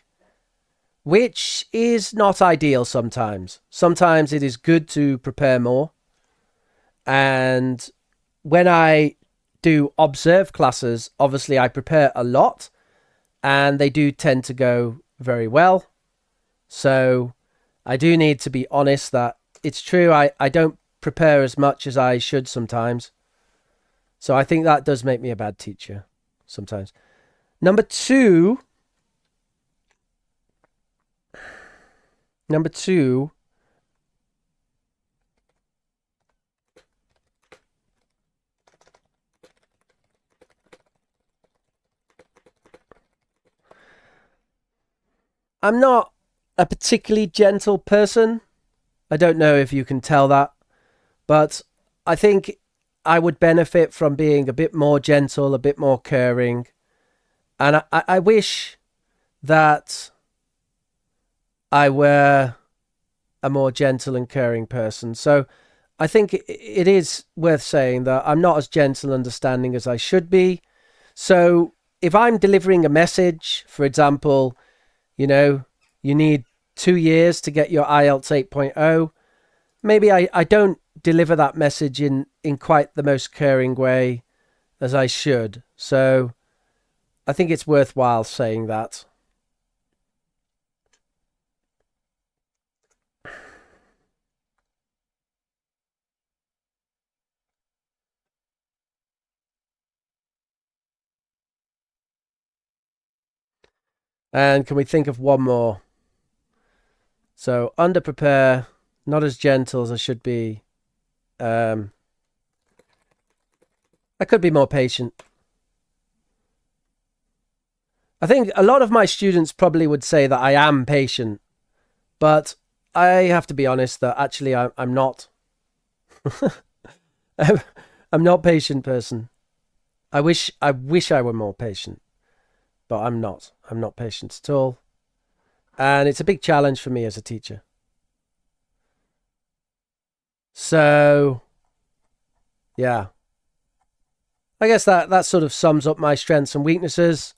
which is not ideal sometimes. Sometimes it is good to prepare more. And when I do observe classes, obviously I prepare a lot, and they do tend to go very well. So I do need to be honest that it's true, I don't prepare as much as I should sometimes. So I think that does make me a bad teacher sometimes. Number two, I'm not a particularly gentle person. I don't know if you can tell that, but I think I would benefit from being a bit more gentle, a bit more caring. And I wish that I were a more gentle and caring person. So I think it is worth saying that I'm not as gentle and understanding as I should be. So if I'm delivering a message, for example, you need 2 years to get your IELTS 8.0, maybe I don't deliver that message in quite the most caring way as I should. So I think it's worthwhile saying that. And can we think of one more? So under-prepare, not as gentle as I should be. I could be more patient. I think a lot of my students probably would say that I am patient, but I have to be honest that actually I'm not. I'm not a patient person. I wish I were more patient, but I'm not. I'm not patient at all. And it's a big challenge for me as a teacher. So, yeah. I guess that sort of sums up my strengths and weaknesses.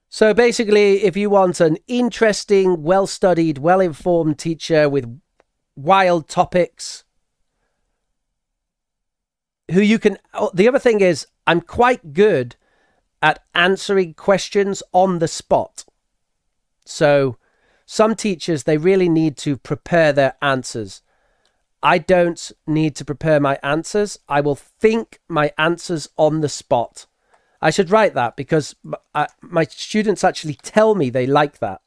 So basically, if you want an interesting, well-studied, well-informed teacher with wild topics, who you can... The other thing is, I'm quite good at answering questions on the spot. So some teachers, they really need to prepare their answers. I don't need to prepare my answers. I will think my answers on the spot. I should write that because my students actually tell me they like that.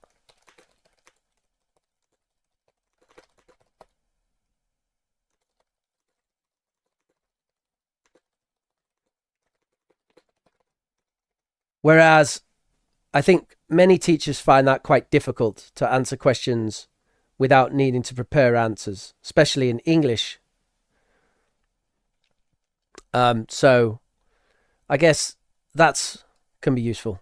Whereas I think many teachers find that quite difficult to answer questions without needing to prepare answers, especially in English. So I guess that can be useful.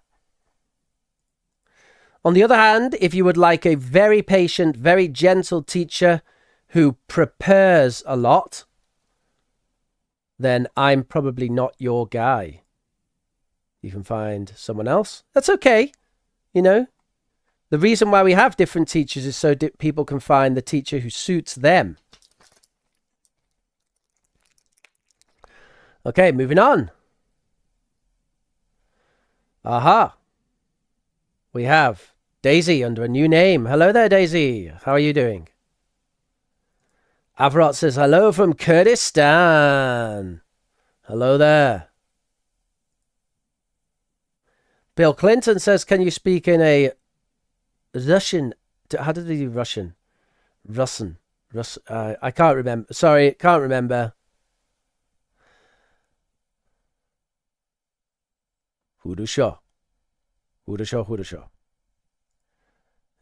On the other hand, if you would like a very patient, very gentle teacher who prepares a lot, then I'm probably not your guy. You can find someone else. That's okay. The reason why we have different teachers is so people can find the teacher who suits them. Okay, moving on. Aha. We have Daisy under a new name. Hello there, Daisy. How are you doing? Avrot says, hello from Kurdistan. Hello there. Bill Clinton says, can you speak in a Russian? How did they do Russian? I can't remember. Sorry, can't remember. Hudusha. The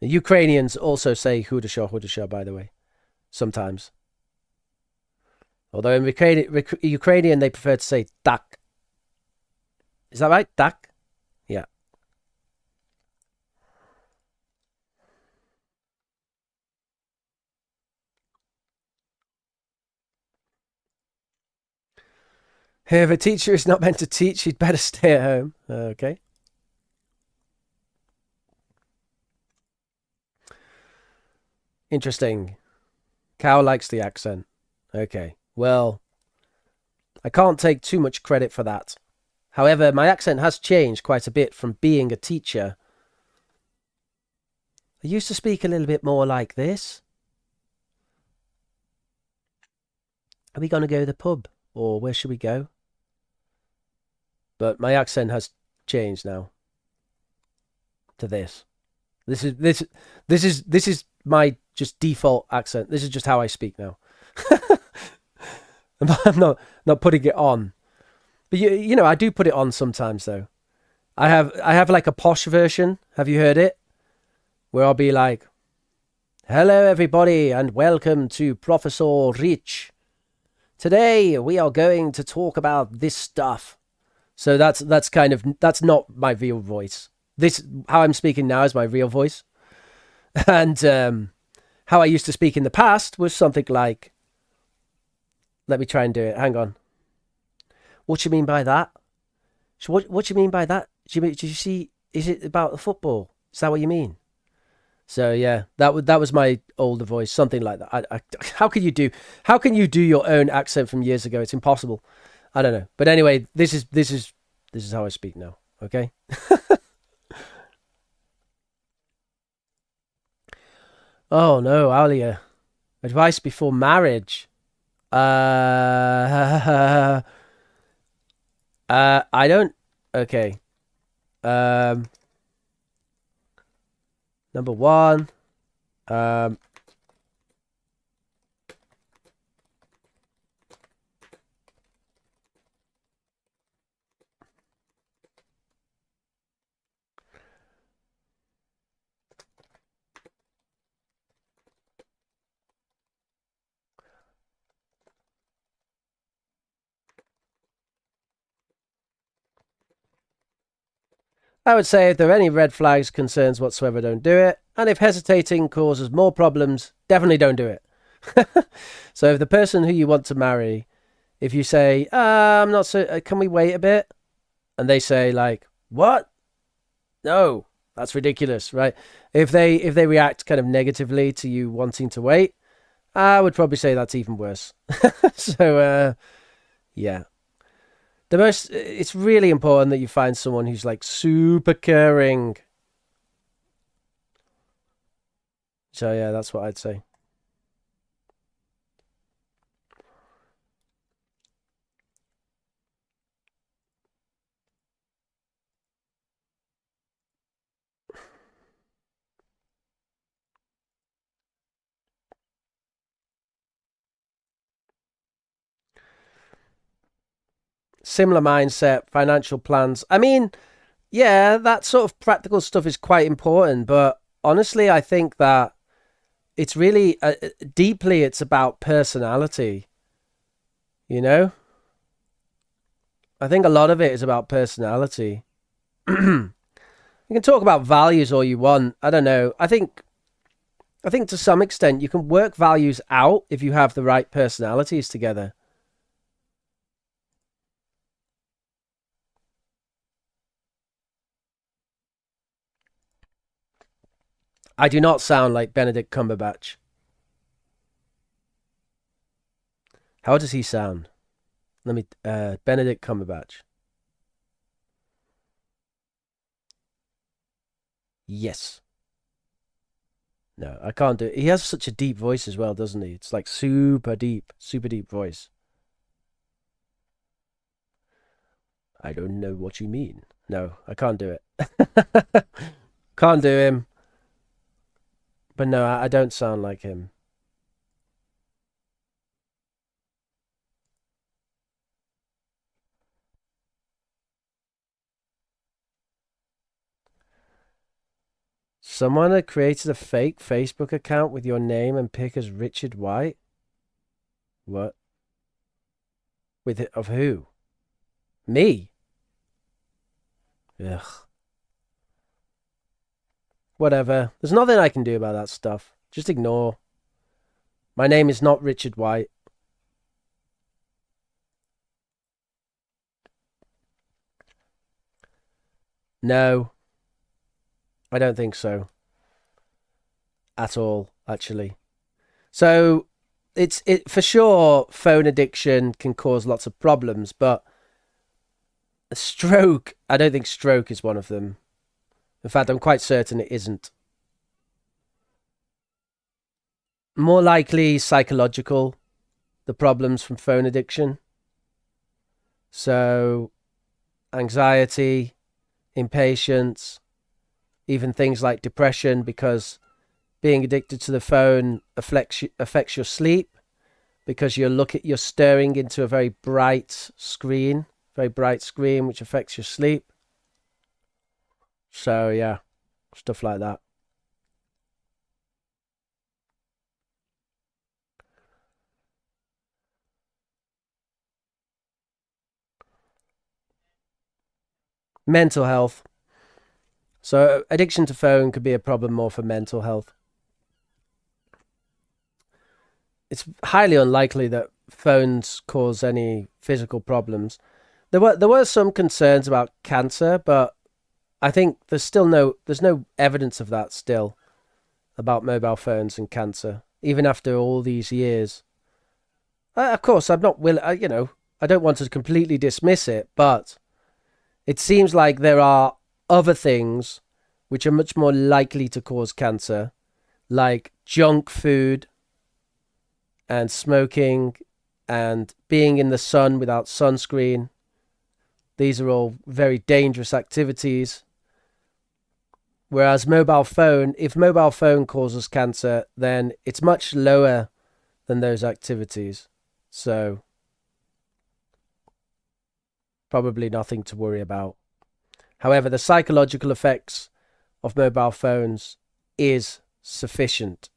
Ukrainians also say Hudusha, by the way, sometimes. Although in Ukrainian they prefer to say tak. Is that right? Tak? Yeah. If a teacher is not meant to teach, she'd better stay at home. Okay. Interesting. Cow likes the accent. Okay. Well, I can't take too much credit for that. However, my accent has changed quite a bit from being a teacher. I used to speak a little bit more like this. Are we going to go to the pub? Or where should we go? But my accent has changed now to this. This is my just default accent. This is just how I speak now. I'm not putting it on. But you know, I do put it on sometimes though. I have like a posh version. Have you heard it? Where I'll be like, "Hello everybody and welcome to Professor Rich. Today we are going to talk about this stuff." So that's that's not my real voice. This how I'm speaking now is my real voice. And how I used to speak in the past was something like, let me try and do it. Hang on. What do you mean by that? So what do you mean by that? Do you see? Is it about the football? Is that what you mean? So yeah, that was my older voice, something like that. How can you do your own accent from years ago? It's impossible. I don't know. But anyway, this is how I speak now. Okay. Oh no, Alia. Advice before marriage. I don't. Okay. Um, Number one. Um, I would say if there are any red flags, concerns whatsoever, don't do it. And if hesitating causes more problems, definitely don't do it. So if the person who you want to marry, if you say, I'm not so, can we wait a bit? And they say like, what? No, that's ridiculous, right? If they react kind of negatively to you wanting to wait, I would probably say that's even worse. So, yeah. It's really important that you find someone who's like super caring. So, yeah, that's what I'd say. Similar mindset, financial plans. I mean, yeah, that sort of practical stuff is quite important, but honestly, I think that it's really deeply it's about personality, you know? I think a lot of it is about personality. You can talk about values all you want. I don't know. I think to some extent you can work values out if you have the right personalities together. I do not sound like Benedict Cumberbatch. How does he sound? Let me Benedict Cumberbatch. Yes. No, I can't do it. He has such a deep voice as well, doesn't he? It's like super deep voice. I don't know what you mean. No, I can't do it. Can't do him. But no, I don't sound like him. Someone had created a fake Facebook account with your name and pick as Richard White. What? With of who? Me? Ugh. Whatever. There's nothing I can do about that stuff. Just ignore. My name is not Richard White. No. I don't think so. At all, actually. So it's for sure phone addiction can cause lots of problems, but a stroke, I don't think stroke is one of them. In fact, I'm quite certain it isn't. More likely psychological, the problems from phone addiction. So anxiety, impatience, even things like depression, because being addicted to the phone affects your sleep, because you're staring into a very bright screen, which affects your sleep. So yeah, stuff like that. Mental health. So addiction to phone could be a problem more for mental health. It's highly unlikely that phones cause any physical problems. There were some concerns about cancer, but I think there's no evidence of that still about mobile phones and cancer, even after all these years. Of course, I'm not will I don't want to completely dismiss it, but it seems like there are other things which are much more likely to cause cancer, like junk food and smoking and being in the sun without sunscreen. These are all very dangerous activities. Whereas if mobile phone causes cancer, then it's much lower than those activities. So probably nothing to worry about. However, the psychological effects of mobile phones is significant.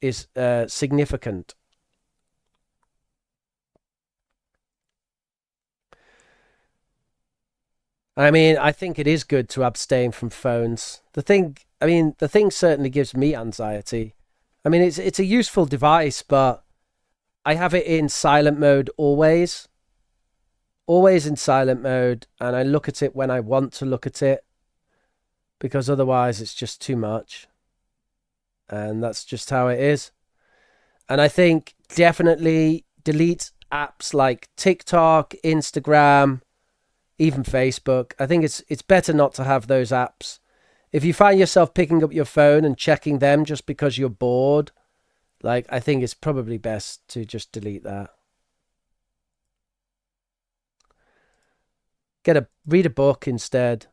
I mean, I think it is good to abstain from phones. The thing certainly gives me anxiety. I mean, it's a useful device, but I have it in silent mode always in silent mode, and I look at it when I want to look at it, because otherwise it's just too much. And that's just how it is. And I think definitely delete apps like TikTok, Instagram, even Facebook. I think it's better not to have those apps. If you find yourself picking up your phone and checking them just because you're bored, like, I think it's probably best to just delete that. Read a book instead.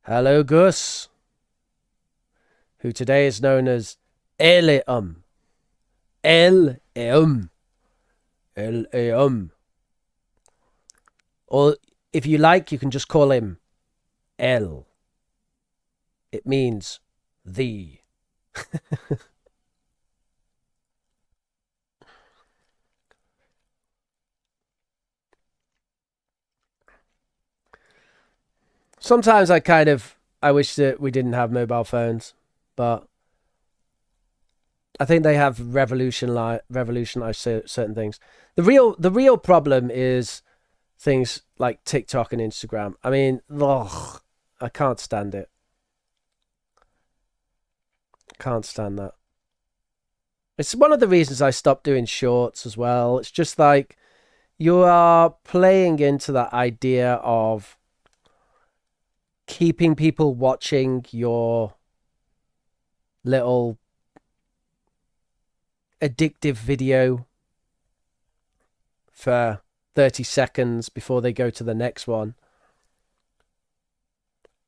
Hello, Gus, who today is known as Elium. Elium. Elium. Or if you like, you can just call him El. It means the. Sometimes I wish that we didn't have mobile phones, but I think they have revolutionized certain things. The real problem is things like TikTok and Instagram. I mean, ugh, I can't stand it. Can't stand that. It's one of the reasons I stopped doing shorts as well. It's just like you are playing into that idea of keeping people watching your little addictive video for 30 seconds before they go to the next one.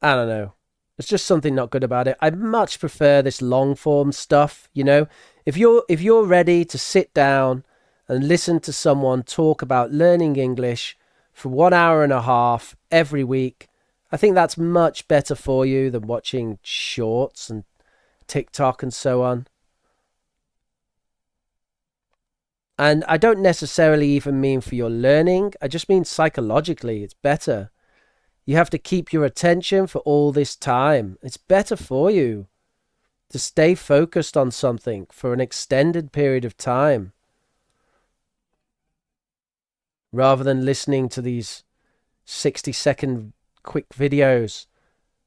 I don't know. There's just something not good about it. I much prefer this long form stuff, you know? If you're ready to sit down and listen to someone talk about learning English for 1 hour and a half every week, I think that's much better for you than watching shorts and TikTok and so on. And I don't necessarily even mean for your learning. I just mean psychologically, it's better. You have to keep your attention for all this time. It's better for you to stay focused on something for an extended period of time rather than listening to these 60-second quick videos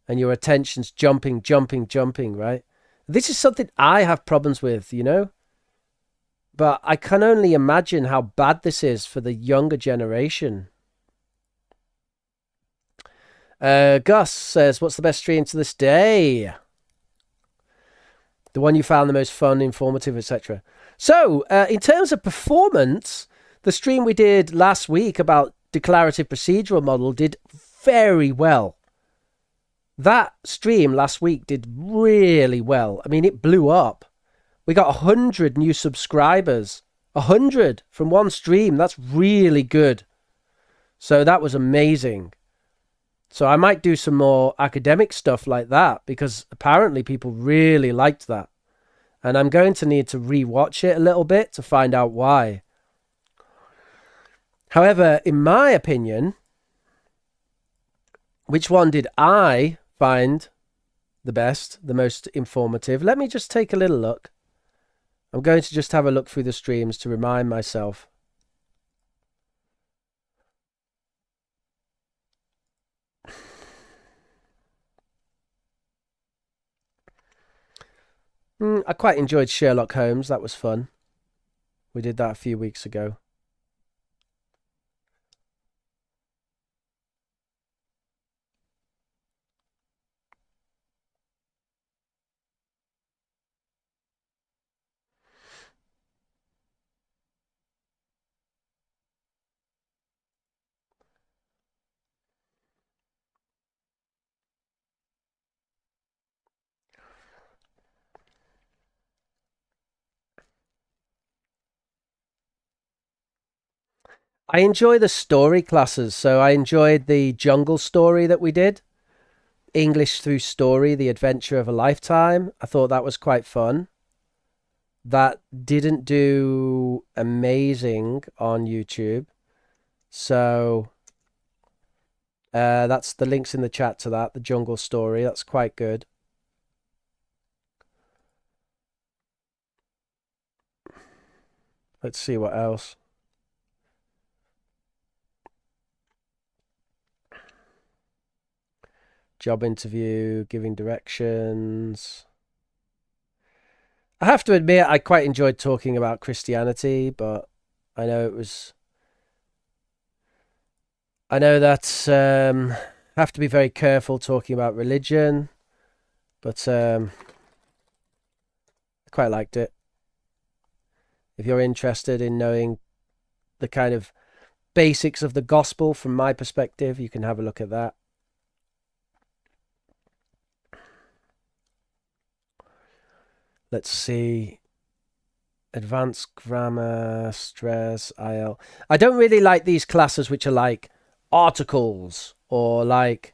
and your attention's jumping, right? This is something I have problems with, you know? But I can only imagine how bad this is for the younger generation. Gus says, what's the best stream to this day? The one you found the most fun, informative, etc. So, in terms of performance, the stream we did last week about declarative procedural model did very well. That stream last week did really well. I mean, it blew up. We got 100 new subscribers. 100 from one stream. That's really good. So that was amazing. So I might do some more academic stuff like that because apparently people really liked that. And I'm going to need to rewatch it a little bit to find out why. However, in my opinion, which one did I find the best, the most informative? Let me just take a little look. I'm going to just have a look through the streams to remind myself. I quite enjoyed Sherlock Holmes. That was fun. We did that a few weeks ago. I enjoy the story classes. So I enjoyed the jungle story that we did. English through story, the adventure of a lifetime. I thought that was quite fun. That didn't do amazing on YouTube. So that's the links in the chat to that, the jungle story. That's quite good. Let's see what else. Job interview, giving directions. I have to admit, I quite enjoyed talking about Christianity, but I know it was... I know that have to be very careful talking about religion, but I quite liked it. If you're interested in knowing the kind of basics of the gospel from my perspective, you can have a look at that. Let's see. Advanced grammar, stress, IL. I don't really like these classes which are like articles or like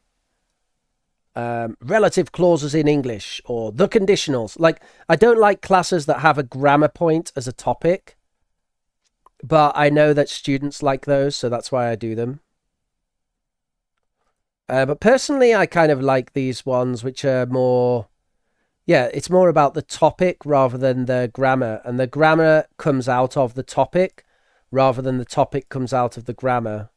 relative clauses in English or the conditionals. Like, I don't like classes that have a grammar point as a topic, but I know that students like those, so that's why I do them. But personally, I kind of like these ones which are more... Yeah, it's more about the topic rather than the grammar. And the grammar comes out of the topic rather than the topic comes out of the grammar.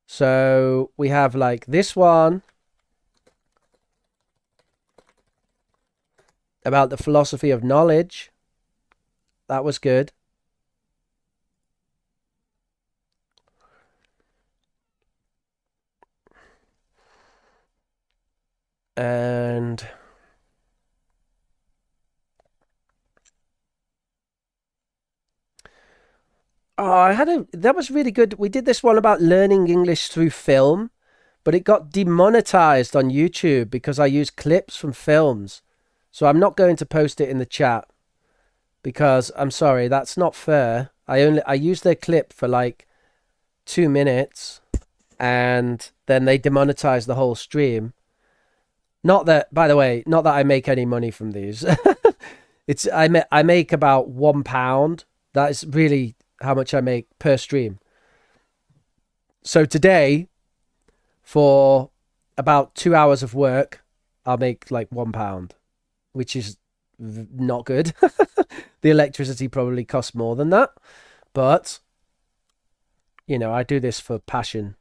So we have like this one about the philosophy of knowledge. That was good. And... Oh, that was really good. We did this one about learning English through film, but it got demonetized on YouTube because I used clips from films. So I'm not going to post it in the chat because I'm sorry, that's not fair. I used their clip for like 2 minutes and then they demonetized the whole stream. Not that, by the way, not that I make any money from these. I make about £1. That is really how much I make per stream. So today, for about 2 hours of work, I'll make like £1, which is not good. The electricity probably costs more than that. But, you know, I do this for passion.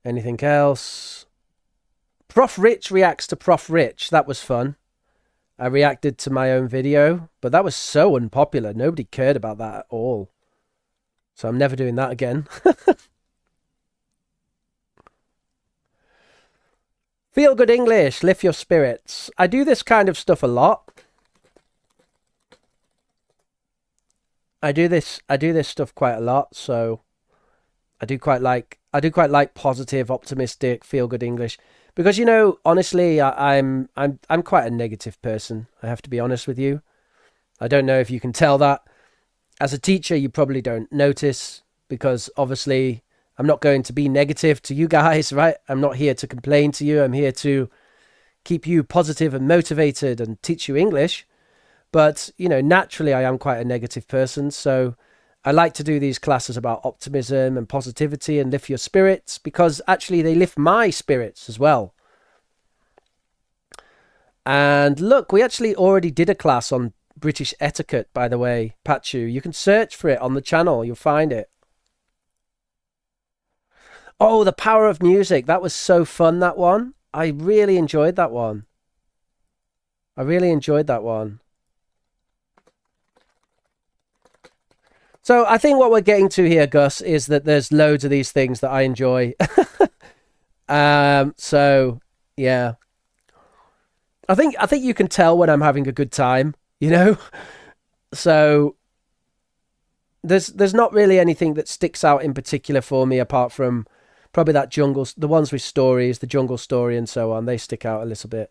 Anything else? Prof Rich reacts to Prof Rich. That was fun. I reacted to my own video, but that was so unpopular. Nobody cared about that at all. So I'm never doing that again. Feel good English, lift your spirits. I do this kind of stuff a lot. I do this stuff quite a lot, so I do quite like positive, optimistic, feel good English. Because, you know, honestly, I'm quite a negative person. I have to be honest with you. I don't know if you can tell that. As a teacher, you probably don't notice, because obviously I'm not going to be negative to you guys, right? I'm not here to complain to you. I'm here to keep you positive and motivated and teach you English. But, you know, naturally I am quite a negative person. So I like to do these classes about optimism and positivity and lift your spirits, because actually they lift my spirits as well. And look, we actually already did a class on British etiquette, by the way, Pachu. You can search for it on the channel. You'll find it. Oh, the power of music. That was so fun, that one. I really enjoyed that one. So I think what we're getting to here, Gus, is that there's loads of these things that I enjoy. So yeah, I think you can tell when I'm having a good time, you know. So there's not really anything that sticks out in particular for me, apart from probably that jungle, the ones with stories, the jungle story and so on. They stick out a little bit.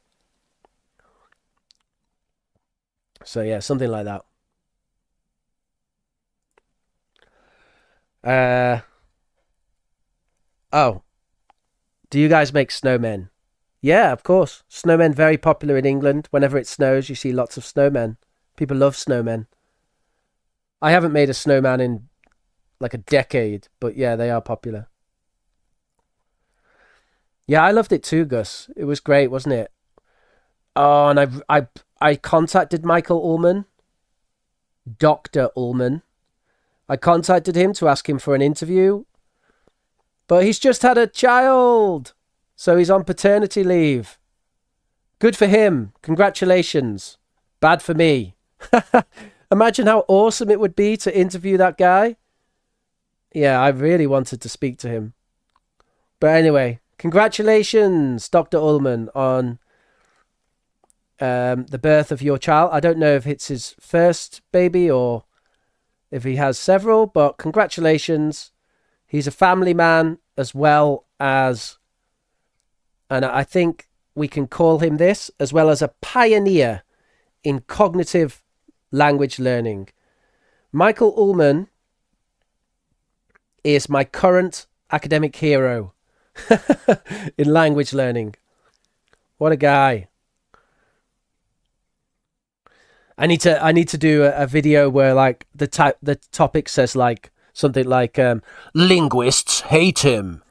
So yeah, something like that. Oh, do you guys make snowmen? Yeah, of course. Snowmen very popular in England. Whenever it snows, you see lots of snowmen. People love snowmen. I haven't made a snowman in like a decade, but yeah, they are popular. Yeah, I loved it too, Gus. It was great, wasn't it? Oh, and I contacted Michael Ullman, Dr. Ullman. I contacted him to ask him for an interview, but he's just had a child, so he's on paternity leave. Good for him. Congratulations. Bad for me. Imagine how awesome it would be to interview that guy. Yeah, I really wanted to speak to him. But anyway, congratulations, Dr. Ullman, on the birth of your child. I don't know if it's his first baby or if he has several, but congratulations. He's a family man as well as, and I think we can call him this, as well as a pioneer in cognitive language learning. Michael Ullman is my current academic hero in language learning. What a guy. I need to do a video where like the topic says like something like linguists hate him,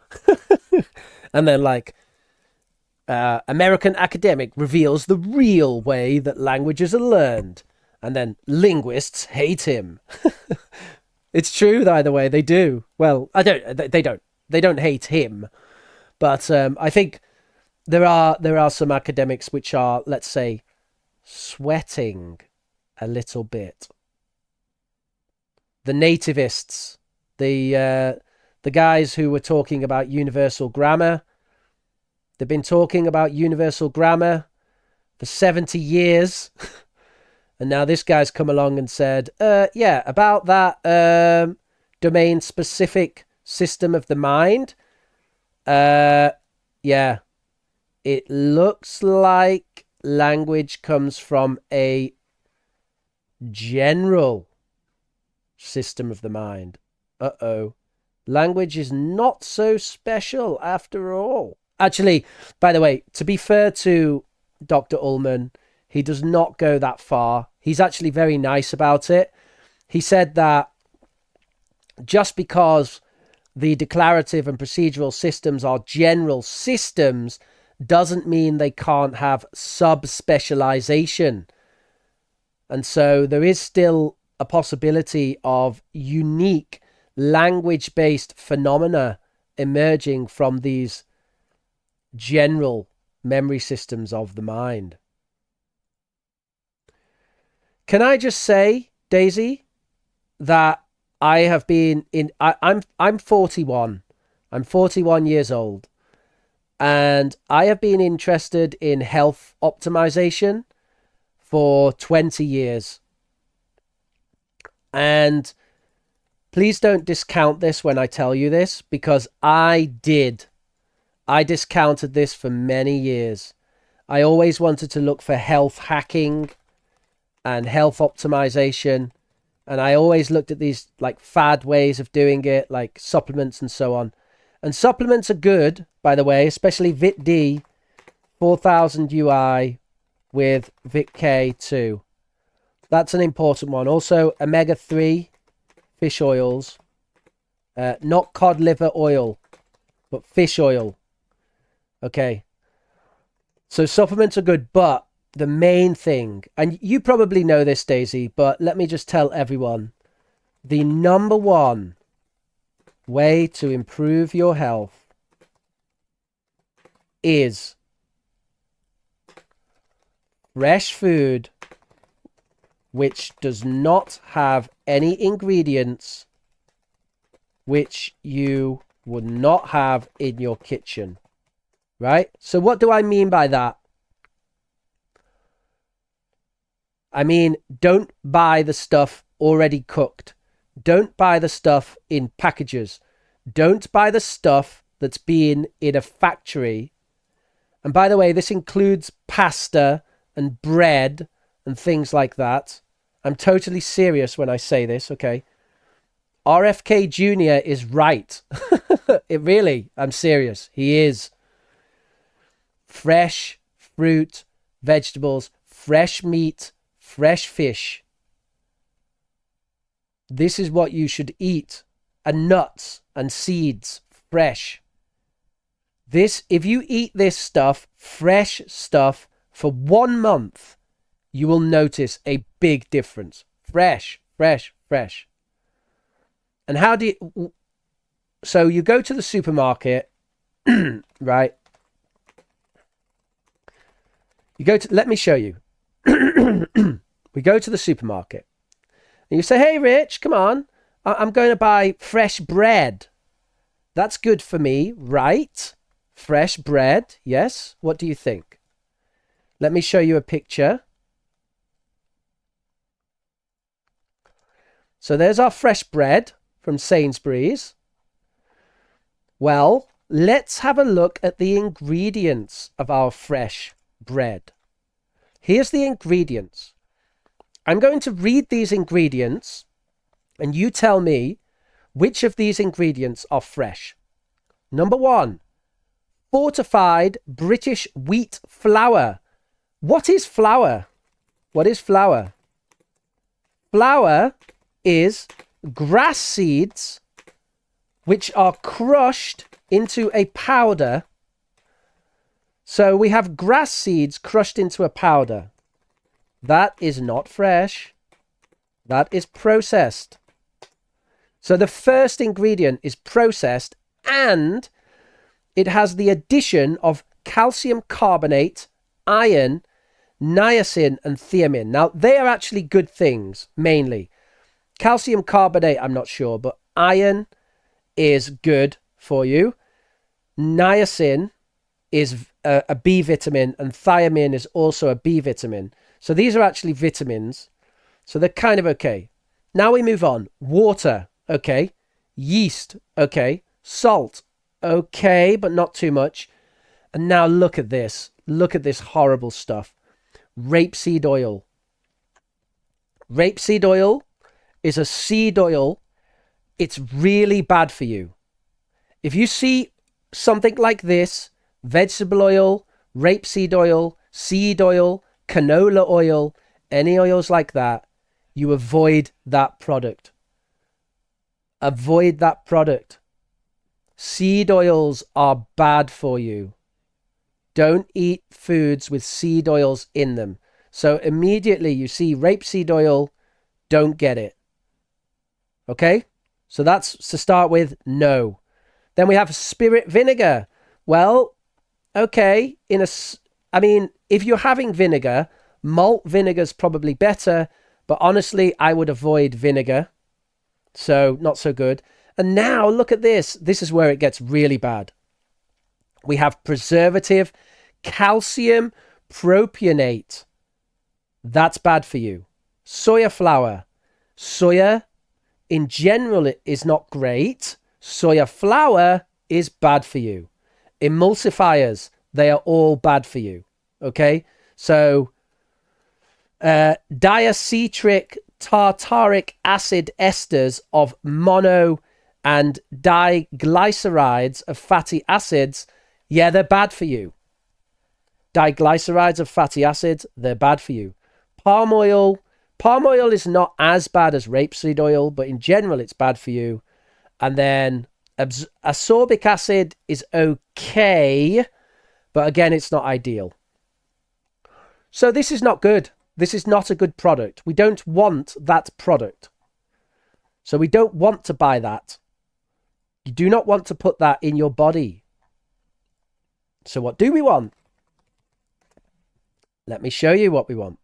and then like American academic reveals the real way that languages are learned, and then linguists hate him. It's true either way. They do. Well, they don't hate him, but I think there are some academics which are, let's say, sweating a little bit. The nativists, the guys who were talking about universal grammar, they've been talking about universal grammar for 70 years. And now this guy's come along and said, yeah, about that domain specific system of the mind. Yeah, it looks like language comes from a general system of the mind. Uh-oh. Language is not so special after all. Actually, by the way, to be fair to Dr. Ullman, he does not go that far. He's actually very nice about it. He said that just because the declarative and procedural systems are general systems doesn't mean they can't have sub-specialization. And so there is still a possibility of unique language-based phenomena emerging from these general memory systems of the mind. Can I just say, Daisy, that I have been in... I'm 41. I'm 41 years old. And I have been interested in health optimization for 20 years. And please don't discount this when I tell you this, because I discounted this for many years. I always wanted to look for health hacking and health optimization. And I always looked at these like fad ways of doing it, like supplements and so on. And supplements are good, by the way, especially Vit D 4000 UI with Vit K 2. That's an important one. Also, omega-3 fish oils. Not cod liver oil, but fish oil. Okay. So supplements are good, but the main thing, and you probably know this, Daisy, but let me just tell everyone, the number one way to improve your health is fresh food which does not have any ingredients which you would not have in your kitchen. Right? So what do I mean by that? I mean, don't buy the stuff already cooked. Don't buy the stuff in packages. Don't buy the stuff that's been in a factory. And by the way, this includes pasta and bread and things like that. I'm totally serious when I say this, okay? RFK Jr. is right. I'm serious. He is. Fresh fruit, vegetables, fresh meat, fresh fish. This is what you should eat. And nuts and seeds, fresh. If you eat this stuff, fresh stuff, for 1 month, you will notice a big difference. Fresh, fresh, fresh. And how do you... So you go to the supermarket, right? Let me show you. We go to the supermarket. And you say, hey, Rich, come on. I'm going to buy fresh bread. That's good for me, right? Fresh bread, yes. What do you think? Let me show you a picture. So there's our fresh bread from Sainsbury's. Well, let's have a look at the ingredients of our fresh bread. Here's the ingredients. I'm going to read these ingredients and you tell me which of these ingredients are fresh. Number 1, fortified British wheat flour. What is flour? What is flour? Flour is grass seeds which are crushed into a powder. So we have grass seeds crushed into a powder. That is not fresh. That is processed. So the first ingredient is processed and it has the addition of calcium carbonate, iron, niacin and thiamine. Now, they are actually good things, mainly. Calcium carbonate, I'm not sure, but iron is good for you. Niacin is a B vitamin and thiamine is also a B vitamin. So these are actually vitamins. So they're kind of okay. Now we move on. Water, okay. Yeast, okay. Salt, okay, but not too much. And now look at this. Look at this horrible stuff. Rapeseed oil. Rapeseed oil is a seed oil. It's really bad for you. If you see something like this, vegetable oil, rapeseed oil, seed oil, canola oil, any oils like that, you avoid that product. Avoid that product. Seed oils are bad for you. Don't eat foods with seed oils in them. So immediately you see rapeseed oil, don't get it. Okay? So that's to start with, no. Then we have spirit vinegar. Well, okay, if you're having vinegar, malt vinegar's probably better, but honestly, I would avoid vinegar. So not so good. And now look at this. This is where it gets really bad. We have preservative, calcium propionate. That's bad for you. Soya flour. Soya, in general, it is not great. Soya flour is bad for you. Emulsifiers, they are all bad for you. Okay? So, diacetric tartaric acid esters of mono and diglycerides of fatty acids, yeah, they're bad for you. Diglycerides of fatty acids, they're bad for you. Palm oil is not as bad as rapeseed oil, but in general, it's bad for you. And then ascorbic acid is okay, but again, it's not ideal. So this is not good. This is not a good product. We don't want that product. So we don't want to buy that. You do not want to put that in your body. So what do we want? Let me show you what we want.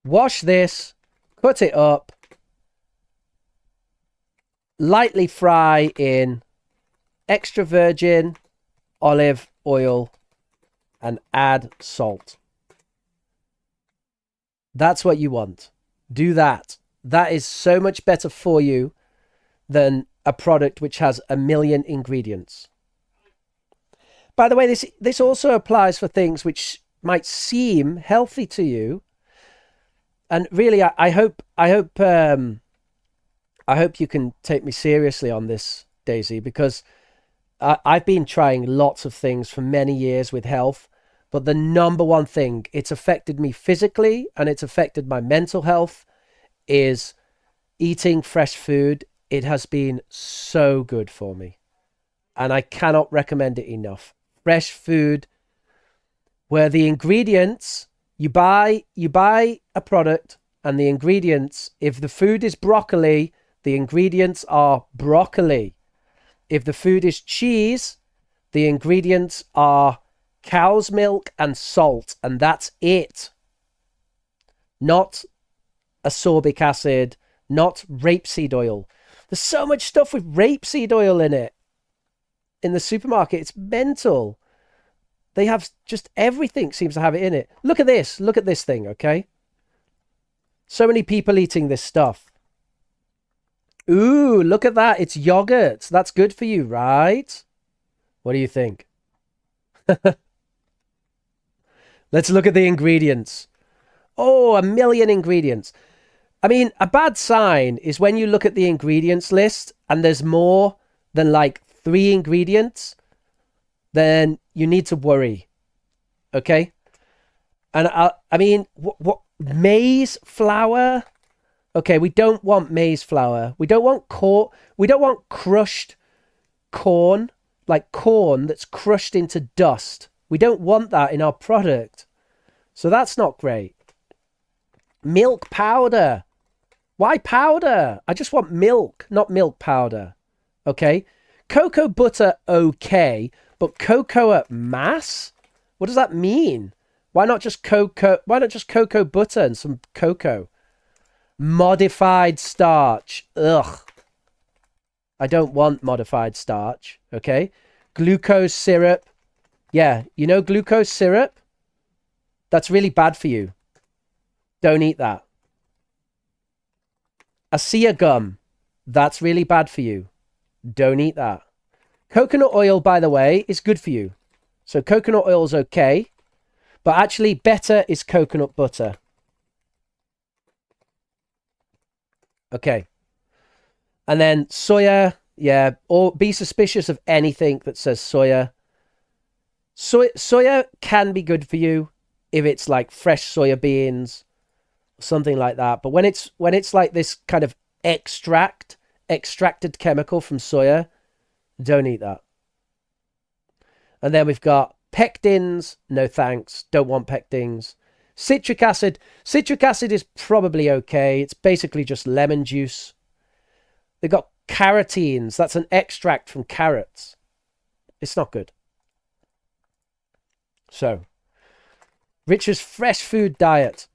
Wash this, cut it up, lightly fry in extra virgin olive oil and add salt. That's what you want. Do that. That is so much better for you than a product which has a million ingredients. By the way, this also applies for things which might seem healthy to you. And really, I hope you can take me seriously on this, Daisy, because I've been trying lots of things for many years with health, but the number one thing, it's affected me physically and it's affected my mental health, is eating fresh food. It has been so good for me, and I cannot recommend it enough. Fresh food, where the ingredients, you buy a product and the ingredients, if the food is broccoli, the ingredients are broccoli. If the food is cheese, the ingredients are cow's milk and salt, and that's it. Not ascorbic acid, not rapeseed oil. There's so much stuff with rapeseed oil in it in the supermarket. It's mental. They have just everything seems to have it in it. Look at this. Look at this thing, okay? So many people eating this stuff. Ooh, look at that. It's yogurt. That's good for you, right? What do you think? Let's look at the ingredients. Oh, a million ingredients. I mean, a bad sign is when you look at the ingredients list and there's more than like 3 ingredients, then you need to worry. Okay? And I mean, what maize flour? Okay, we don't want maize flour. We don't want crushed corn, like corn that's crushed into dust. We don't want that in our product. So that's not great. Milk powder. Why powder? I just want milk, not milk powder. Okay? Cocoa butter, okay, but cocoa mass? What does that mean? Why not just cocoa butter and some cocoa? Modified starch. Ugh. I don't want modified starch. Okay. Glucose syrup. Yeah, you know glucose syrup? That's really bad for you. Don't eat that. Acea gum. That's really bad for you. Don't eat that. Coconut oil, by the way, is good for you. So coconut oil is okay. But actually, better is coconut butter. Okay. And then soya, yeah, or be suspicious of anything that says soya. Soya can be good for you if it's like fresh soya beans, something like that. But when it's like this kind of extracted chemical from soya, don't eat that. And then we've got pectins. No thanks. Don't want pectins. Citric acid. Citric acid is probably okay. It's basically just lemon juice. They've got carotenes. That's an extract from carrots. It's not good. So, Richard's fresh food diet.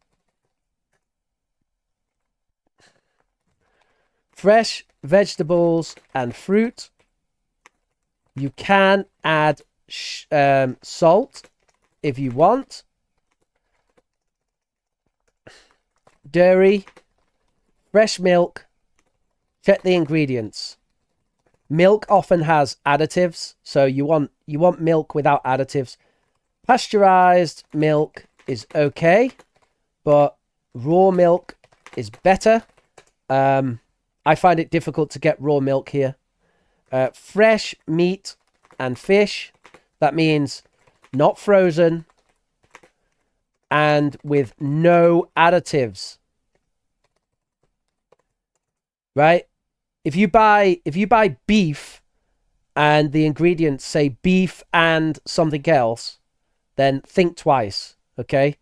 Fresh vegetables and fruit. You can add salt if you want. Dairy, fresh milk. Check the ingredients. Milk often has additives, so you want milk without additives. Pasteurized milk is okay, but raw milk is better. I find it difficult to get raw milk here. Fresh meat and fish. That means not frozen and with no additives. Right? If you buy beef and the ingredients say beef and something else, then think twice, okay?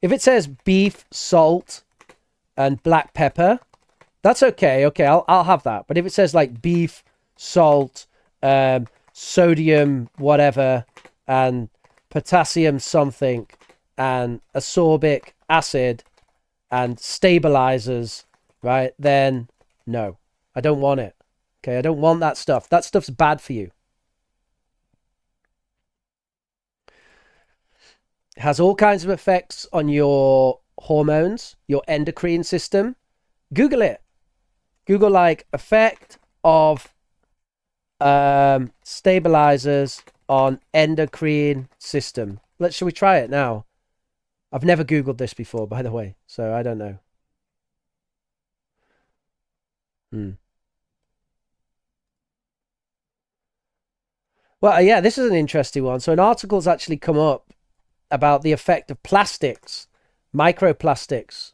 If it says beef, salt, and black pepper, that's okay. Okay, I'll have that. But if it says like beef, salt, sodium, whatever, and potassium something, and ascorbic acid, and stabilizers, right? Then no, I don't want it. Okay, I don't want that stuff. That stuff's bad for you. It has all kinds of effects on your hormones, your endocrine system. Google it. Google like effect of stabilizers on endocrine system. Shall we try it now? I've never Googled this before, by the way, so I don't know. Well, yeah, this is an interesting one. So an article's actually come up about the effect of plastics, microplastics,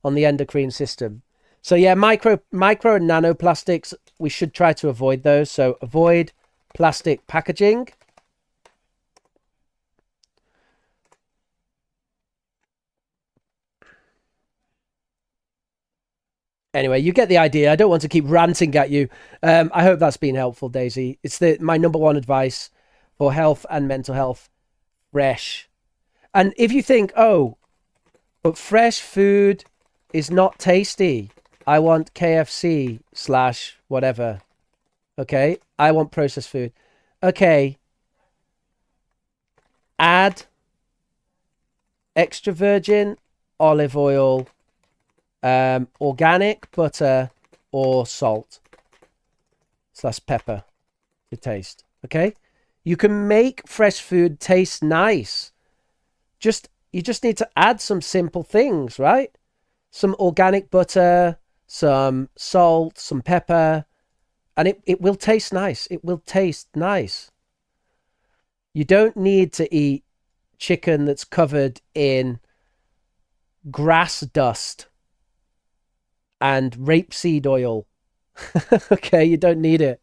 on the endocrine system. So yeah, micro and nanoplastics, we should try to avoid those. So avoid plastic packaging. Anyway, you get the idea. I don't want to keep ranting at you. I hope that's been helpful, Daisy. It's my number one advice for health and mental health. Fresh. And if you think, oh, but fresh food is not tasty. I want KFC / whatever. Okay. I want processed food. Okay. Add extra virgin olive oil, organic butter, or salt / pepper to taste. Okay. You can make fresh food taste nice. You just need to add some simple things, right? Some organic butter, some salt, some pepper, and it will taste nice. It will taste nice. You don't need to eat chicken that's covered in grass dust and rapeseed oil. Okay, you don't need it.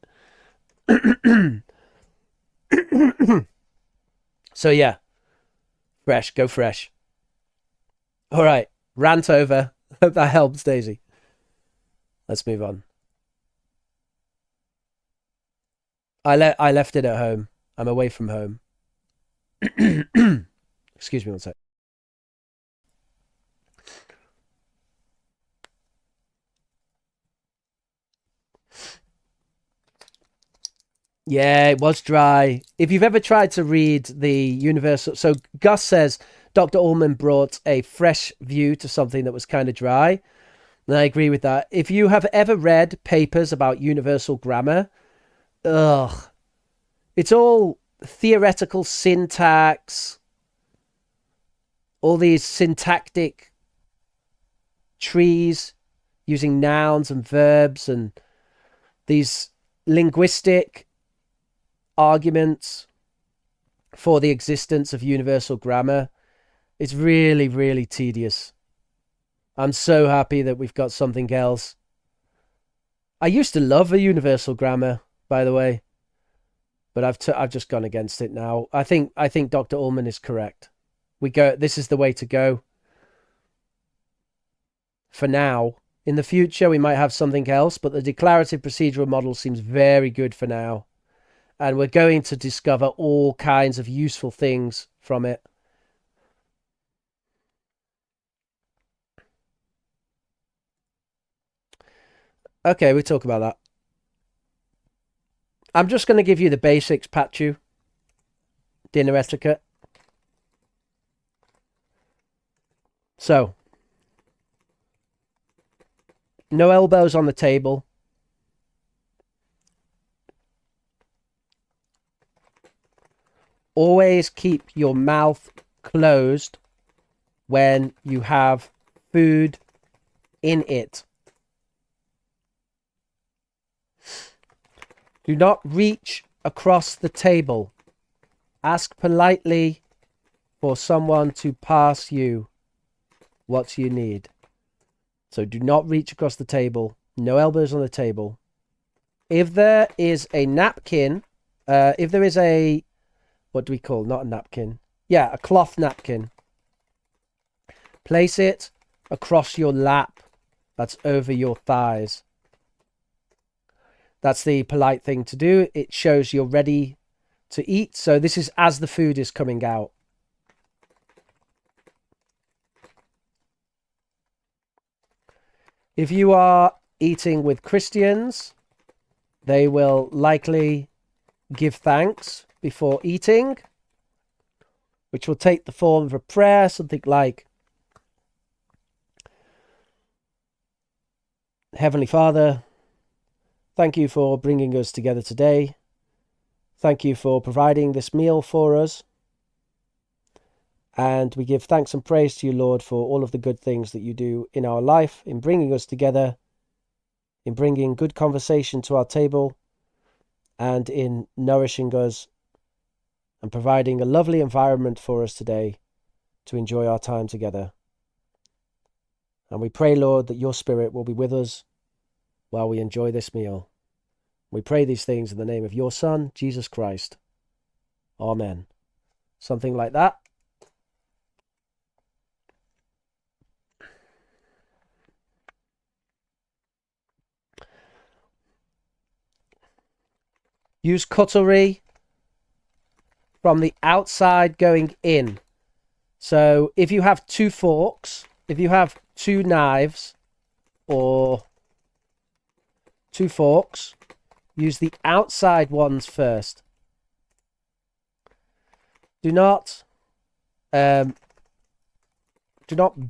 So yeah, fresh, go fresh. All right, rant over. Hope that helps, Daisy. Let's move on. I left it at home. I'm away from home. Excuse me one sec. Yeah, it was dry. If you've ever tried to read the universal... So Gus says Dr. Ullman brought a fresh view to something that was kind of dry. And I agree with that. If you have ever read papers about universal grammar, ugh. It's all theoretical syntax. all these syntactic trees using nouns and verbs and these linguistic arguments for the existence of universal grammar. It's really, really tedious. I'm so happy that we've got something else. I used to love a universal grammar, by the way, but I've just gone against it now. I think Dr. Ullman is correct. This is the way to go. For now. In the future, we might have something else, but the declarative procedural model seems very good for now. And we're going to discover all kinds of useful things from it. Okay, we'll talk about that. I'm just going to give you the basics, Pachu. Dinner etiquette. So, no elbows on the table. Always keep your mouth closed when you have food in it. Do not reach across the table. Ask politely for someone to pass you what you need. So do not reach across the table. No elbows on the table. If there is a napkin, if there is a, what do we call, not a napkin? Yeah, a cloth napkin. Place it across your lap. That's over your thighs. That's the polite thing to do. It shows you're ready to eat. So this is as the food is coming out. If you are eating with Christians, they will likely give thanks before eating, which will take the form of a prayer, something like, Heavenly Father, thank you for bringing us together today. Thank you for providing this meal for us. And we give thanks and praise to you, Lord, for all of the good things that you do in our life, in bringing us together, in bringing good conversation to our table, and in nourishing us and providing a lovely environment for us today to enjoy our time together. And we pray, Lord, that your Spirit will be with us while we enjoy this meal. We pray these things in the name of your Son, Jesus Christ. Amen. Something like that. Use cutlery from the outside going in. So if you have two forks, if you have two knives or two forks, use the outside ones first. Do not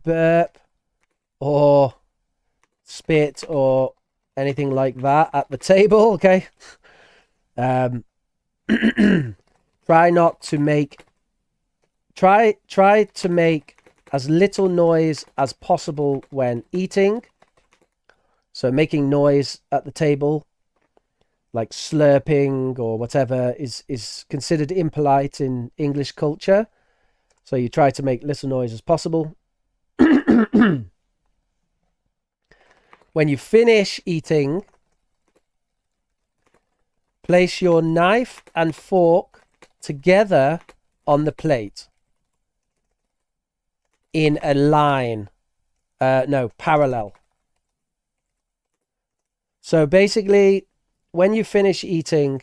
burp or spit or anything like that at the table, okay? Try to make as little noise as possible when eating. So making noise at the table, like slurping or whatever, is considered impolite in English culture. So you try to make little noise as possible. When you finish eating, place your knife and fork together on the plate in a line. Parallel. So basically, when you finish eating,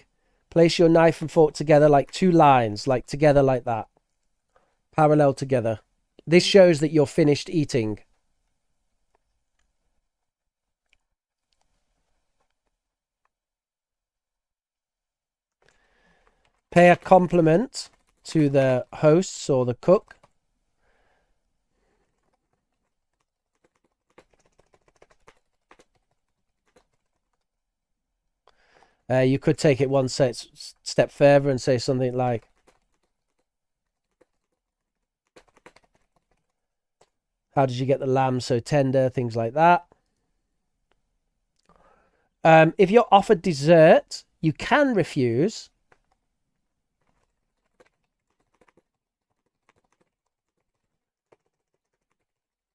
place your knife and fork together like two lines, like together like that. Parallel together. This shows that you're finished eating. Pay a compliment to the hosts or the cook. You could take it one step further and say something like, How did you get the lamb so tender? Things like that. If you're offered dessert, you can refuse.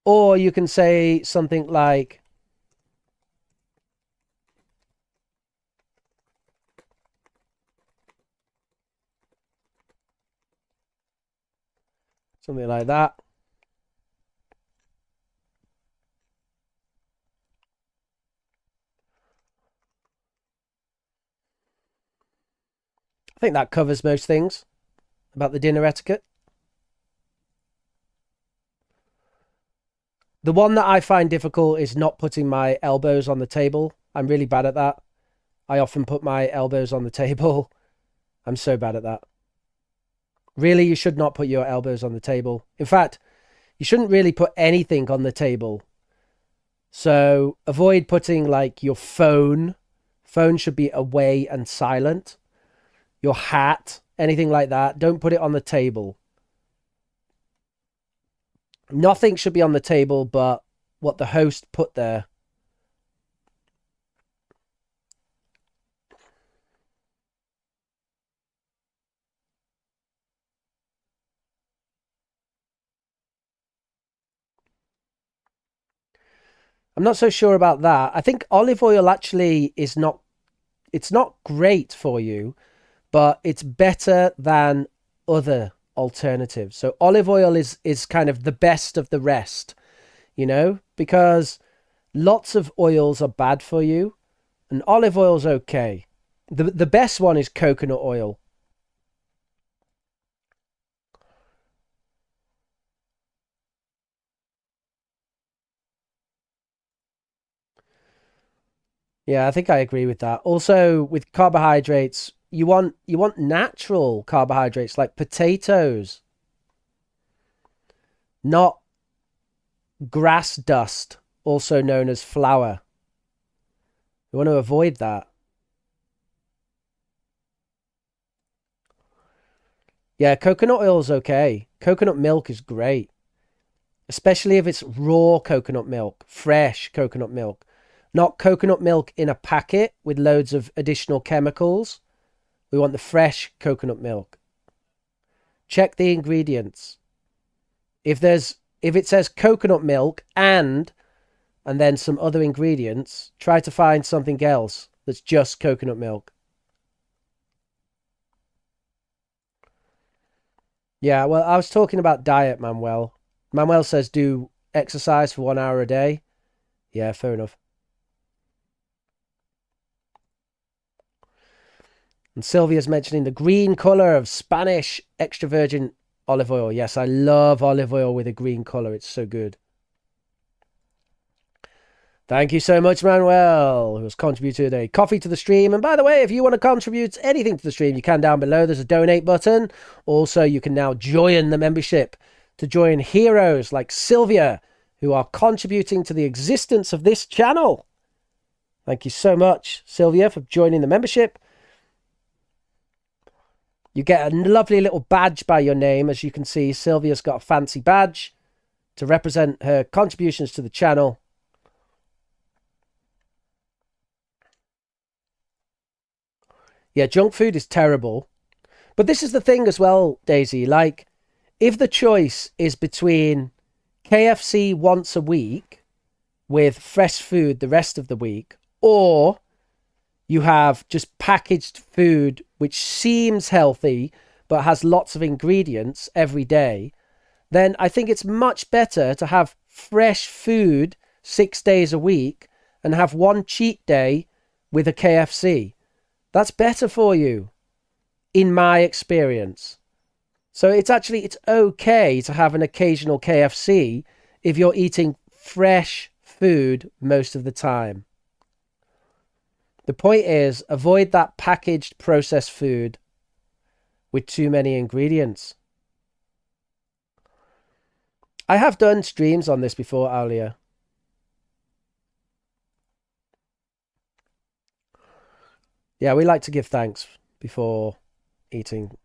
Or you can say something like, something like that. I think that covers most things about the dinner etiquette. The one that I find difficult is not putting my elbows on the table. I'm really bad at that. I often put my elbows on the table. I'm so bad at that. Really, you should not put your elbows on the table. In fact, you shouldn't really put anything on the table. So avoid putting like your phone. Phone should be away and silent. Your hat, anything like that. Don't put it on the table. Nothing should be on the table but what the host put there. I'm not so sure about that. I think olive oil actually is not, it's not great for you, but it's better than other alternatives. So olive oil is kind of the best of the rest, you know, because lots of oils are bad for you and olive oil's okay. The best one is coconut oil. Yeah, I think I agree with that. Also, with carbohydrates, you want natural carbohydrates like potatoes, not grass dust, also known as flour. You want to avoid that. Yeah, coconut oil is okay. Coconut milk is great, especially if it's raw coconut milk, fresh coconut milk, not coconut milk in a packet with loads of additional chemicals. We want the fresh coconut milk. Check the ingredients. If it says coconut milk and then some other ingredients, try to find something else that's just coconut milk. Yeah, well, I was talking about diet, Manuel. Manuel says do exercise for 1 hour a day. Yeah, fair enough. And Sylvia's mentioning the green color of Spanish extra virgin olive oil. Yes, I love olive oil with a green color. It's so good. Thank you so much, Manuel, who has contributed a coffee to the stream. And by the way, if you want to contribute anything to the stream, you can down below. There's a donate button. Also, you can now join the membership to join heroes like Sylvia, who are contributing to the existence of this channel. Thank you so much, Sylvia, for joining the membership. You get a lovely little badge by your name. As you can see, Sylvia's got a fancy badge to represent her contributions to the channel. Yeah, junk food is terrible. But this is the thing as well, Daisy. Like, if the choice is between KFC once a week with fresh food the rest of the week, or you have just packaged food which seems healthy but has lots of ingredients every day, then I think it's much better to have fresh food 6 days a week and have one cheat day with a KFC. That's better for you, in my experience. So it's okay to have an occasional KFC if you're eating fresh food most of the time. The point is, avoid that packaged processed food with too many ingredients. I have done streams on this before, Alia. Yeah, we like to give thanks before eating.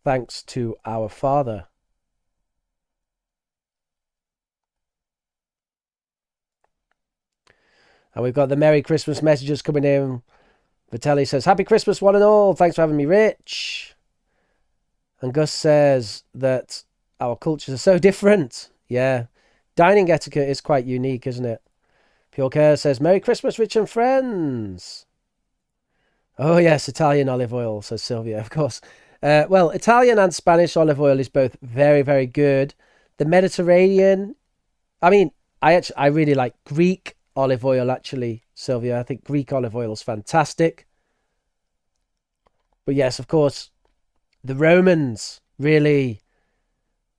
Thanks to our Father. And we've got the Merry Christmas messages coming in. Vitelli says, Happy Christmas, one and all. Thanks for having me, Rich. And Gus says that our cultures are so different. Yeah. Dining etiquette is quite unique, isn't it? Pure Care says, Merry Christmas, Rich and friends. Oh, yes, Italian olive oil, says Sylvia, of course. Well, Italian and Spanish olive oil is both very, very good. The Mediterranean, I mean, I really like Greek olive oil, actually, Sylvia. I think Greek olive oil is fantastic. But yes, of course, the Romans really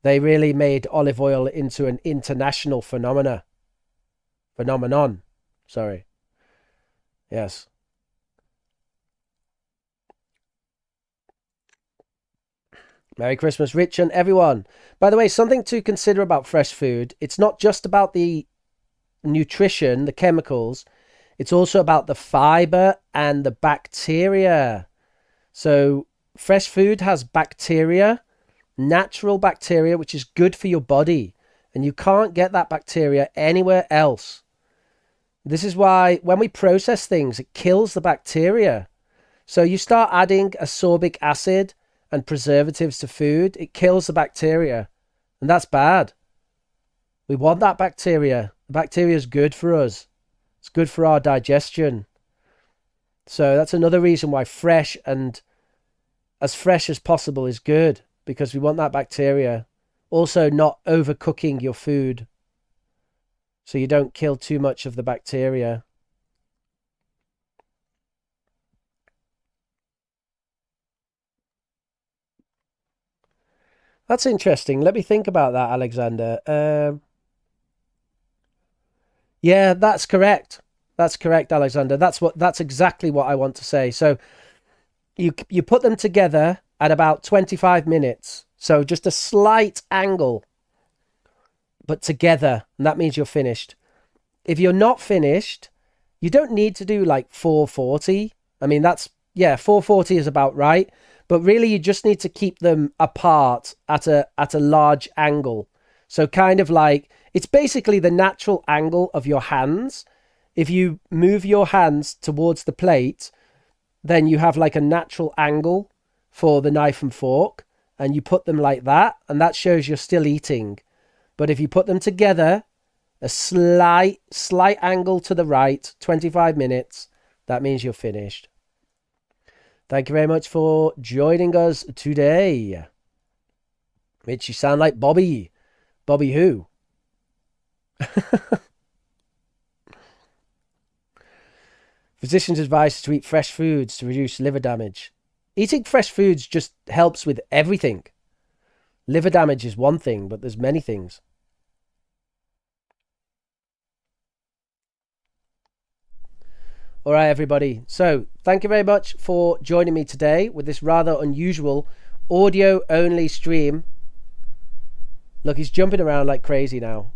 made olive oil into an international phenomenon. Sorry. Yes. Merry Christmas, Rich and everyone. By the way, something to consider about fresh food. It's not just about the nutrition, the chemicals. It's also about the fiber and the bacteria. So fresh food has bacteria, natural bacteria, which is good for your body. And you can't get that bacteria anywhere else. This is why when we process things, it kills the bacteria. So you start adding ascorbic acid and preservatives to food, it kills the bacteria. And that's bad. We want that bacteria. The bacteria is good for us. It's good for our digestion. So that's another reason why fresh and as fresh as possible is good, because we want that bacteria. Also, not overcooking your food so you don't kill too much of the bacteria. That's interesting. Let me think about that, Alexander. Yeah, that's correct. That's correct, Alexander. That's exactly what I want to say. So you put them together at about 25 minutes. So just a slight angle, but together, and that means you're finished. If you're not finished, you don't need to do like 440. I mean, 440 is about right. But really, you just need to keep them apart at a large angle. So kind of like, it's basically the natural angle of your hands. If you move your hands towards the plate, then you have like a natural angle for the knife and fork. And you put them like that. And that shows you're still eating. But if you put them together, a slight angle to the right, 25 minutes, that means you're finished. Thank you very much for joining us today. Rich, you sound like Bobby. Bobby who? Physicians advise to eat fresh foods to reduce liver damage. Eating fresh foods just helps with everything. Liver damage is one thing, but there's many things. All right, everybody. So thank you very much for joining me today with this rather unusual audio-only stream. Look, he's jumping around like crazy now.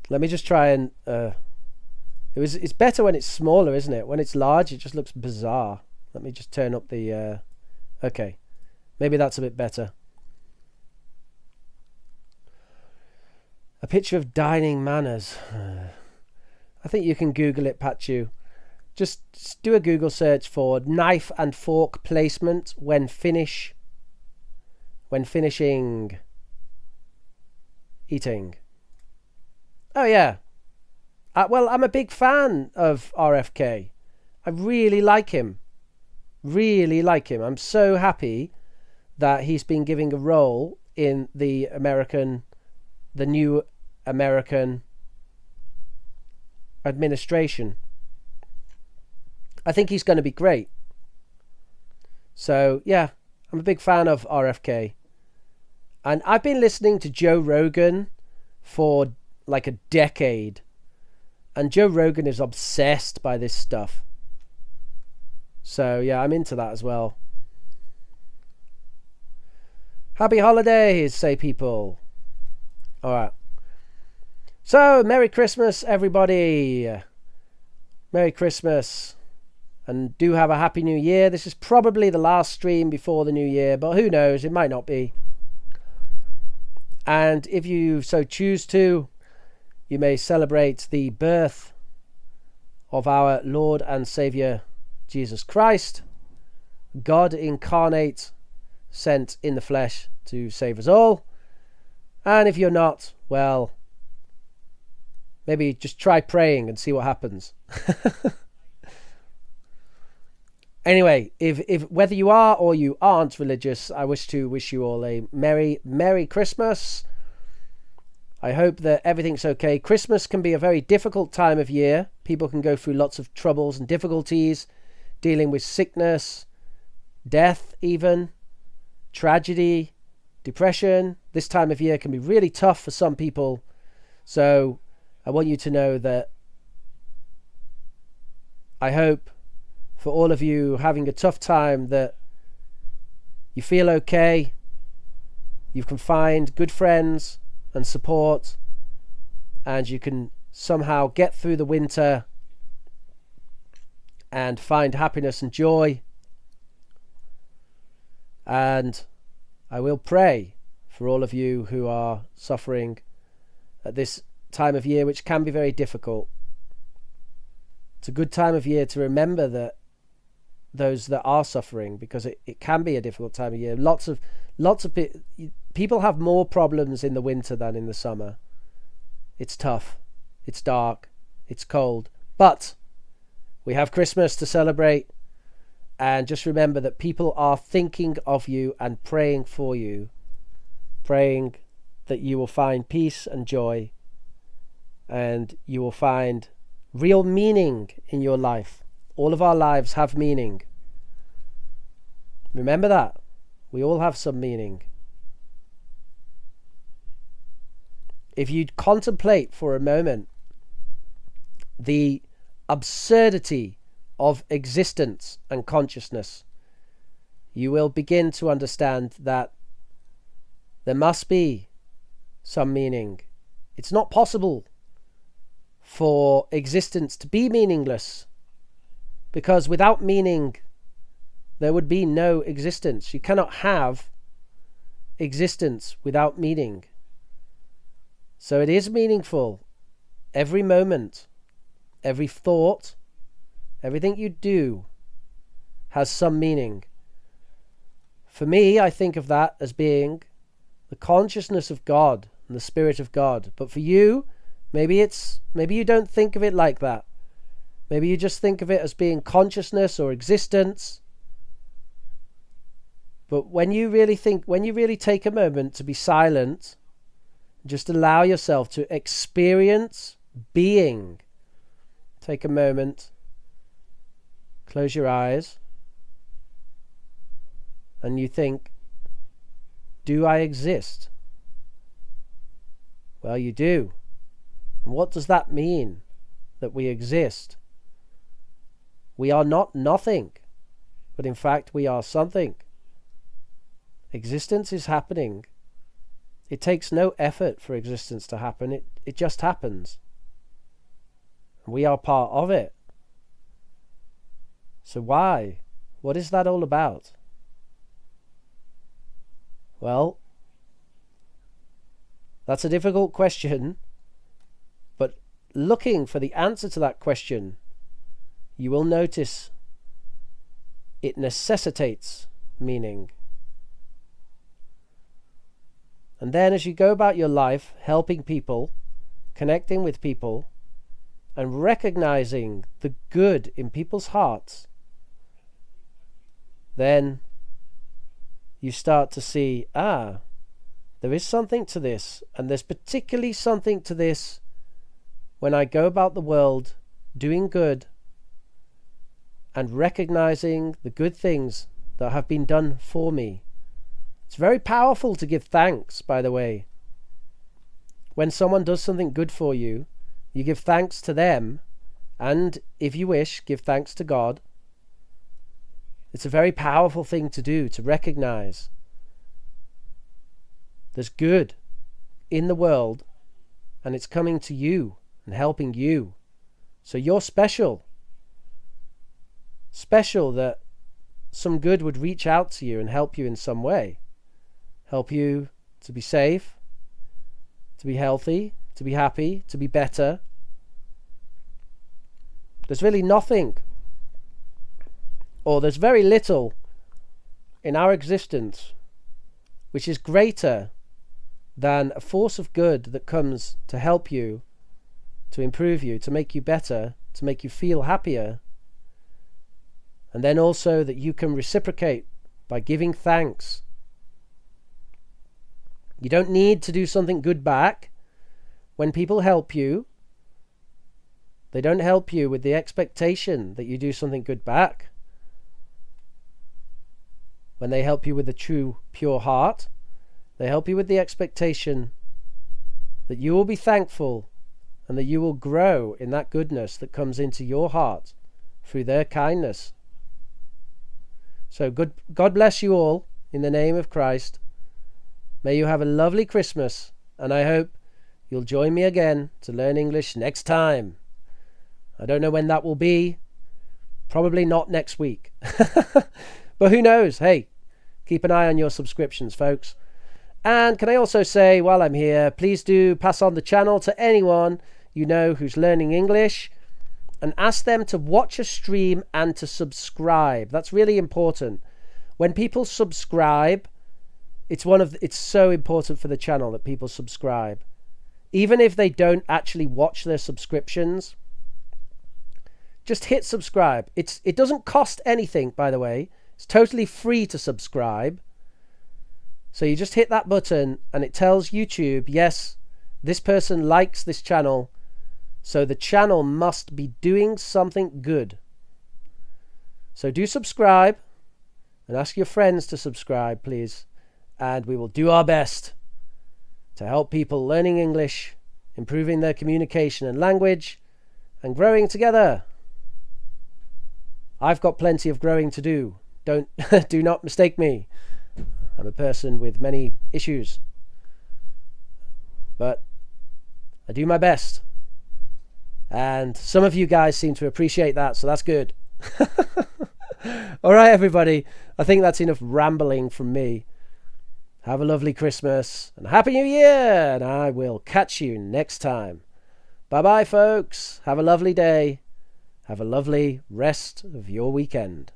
Let me just try and... It's better when it's smaller, isn't it? When it's large, it just looks bizarre. Let me just turn up the... Okay. Maybe that's a bit better. A picture of dining manners. I think you can Google it, Pachu. Just do a Google search for knife and fork placement when finishing eating. Oh yeah. Well, I'm a big fan of RFK. I really like him. Really like him. I'm so happy that he's been given a role in the new American administration. I think he's going to be great. So yeah, I'm a big fan of RFK. And I've been listening to Joe Rogan for like a decade. And Joe Rogan is obsessed by this stuff. So yeah, I'm into that as well. Happy holidays, say people. All right. So, Merry Christmas, everybody. Merry Christmas. And do have a Happy New Year. This is probably the last stream before the New Year, but who knows? It might not be. And if you so choose to, you may celebrate the birth of our Lord and Saviour Jesus Christ, God incarnate, sent in the flesh to save us all. And if you're not, well, maybe just try praying and see what happens. Anyway, if whether you are or you aren't religious, I wish you all a Merry Christmas. I hope that everything's okay. Christmas can be a very difficult time of year. People can go through lots of troubles and difficulties, dealing with sickness, death even, tragedy, depression. This time of year can be really tough for some people. So I want you to know that I hope for all of you having a tough time that you feel okay, you can find good friends and support, and you can somehow get through the winter and find happiness and joy. And I will pray for all of you who are suffering at this time of year, which can be very difficult. It's a good time of year to remember that those that are suffering, because it can be a difficult time of year. Lots of people have more problems in the winter than in the summer. It's tough, it's dark, it's cold, but we have Christmas to celebrate. And just remember that people are thinking of you and praying for you, praying that you will find peace and joy, and you will find real meaning in your life. All of our lives have meaning. Remember that. We all have some meaning. If you contemplate for a moment the absurdity of existence and consciousness, you will begin to understand that there must be some meaning. It's not possible for existence to be meaningless, because without meaning there would be no existence. You cannot have existence without meaning. So it is meaningful. Every moment, every thought, everything you do has some meaning. For me, I think of that as being the consciousness of God and the Spirit of God. But for you, maybe you don't think of it like that. Maybe you just think of it as being consciousness or existence. But when you really take a moment to be silent, just allow yourself to experience being. Take a moment, close your eyes, and you think, do I exist? Well, you do. And what does that mean, that we exist? We are not nothing, but in fact we are something. Existence is happening. It takes no effort for existence to happen. It just happens. We are part of it. So why? What is that all about? Well, that's a difficult question, but looking for the answer to that question, you will notice it necessitates meaning. And then as you go about your life, helping people, connecting with people, and recognizing the good in people's hearts, then you start to see, there is something to this, and there's particularly something to this when I go about the world doing good and recognizing the good things that have been done for me. It's very powerful to give thanks, by the way. When someone does something good for you, you give thanks to them, and if you wish, give thanks to God. It's a very powerful thing to do, to recognize there's good in the world, and it's coming to you and helping you. So you're special. Special that some good would reach out to you and help you in some way. Help you to be safe, to be healthy, to be happy, to be better. There's really nothing, or there's very little in our existence which is greater than a force of good that comes to help you, to improve you, to make you better, to make you feel happier, and then also that you can reciprocate by giving thanks. You don't need to do something good back. When people help you, they don't help you with the expectation that you do something good back. When they help you with a true, pure heart, they help you with the expectation that you will be thankful and that you will grow in that goodness that comes into your heart through their kindness. So God bless you all in the name of Christ. May you have a lovely Christmas, and I hope you'll join me again to learn English next time. I don't know when that will be. Probably not next week. But who knows? Hey, keep an eye on your subscriptions, folks. And can I also say, while I'm here, please do pass on the channel to anyone you know who's learning English, and ask them to watch a stream and to subscribe. That's really important. When people subscribe, it's so important for the channel that people subscribe. Even if they don't actually watch their subscriptions, just hit subscribe. It doesn't cost anything, by the way. It's totally free to subscribe. So you just hit that button and it tells YouTube, yes, this person likes this channel, so the channel must be doing something good. So do subscribe and ask your friends to subscribe, please. And we will do our best to help people learning English, improving their communication and language, and growing together. I've got plenty of growing to do. Do not mistake me. I'm a person with many issues. But I do my best. And some of you guys seem to appreciate that, so that's good. All right, everybody. I think that's enough rambling from me. Have a lovely Christmas and Happy New Year, and I will catch you next time. Bye-bye, folks. Have a lovely day. Have a lovely rest of your weekend.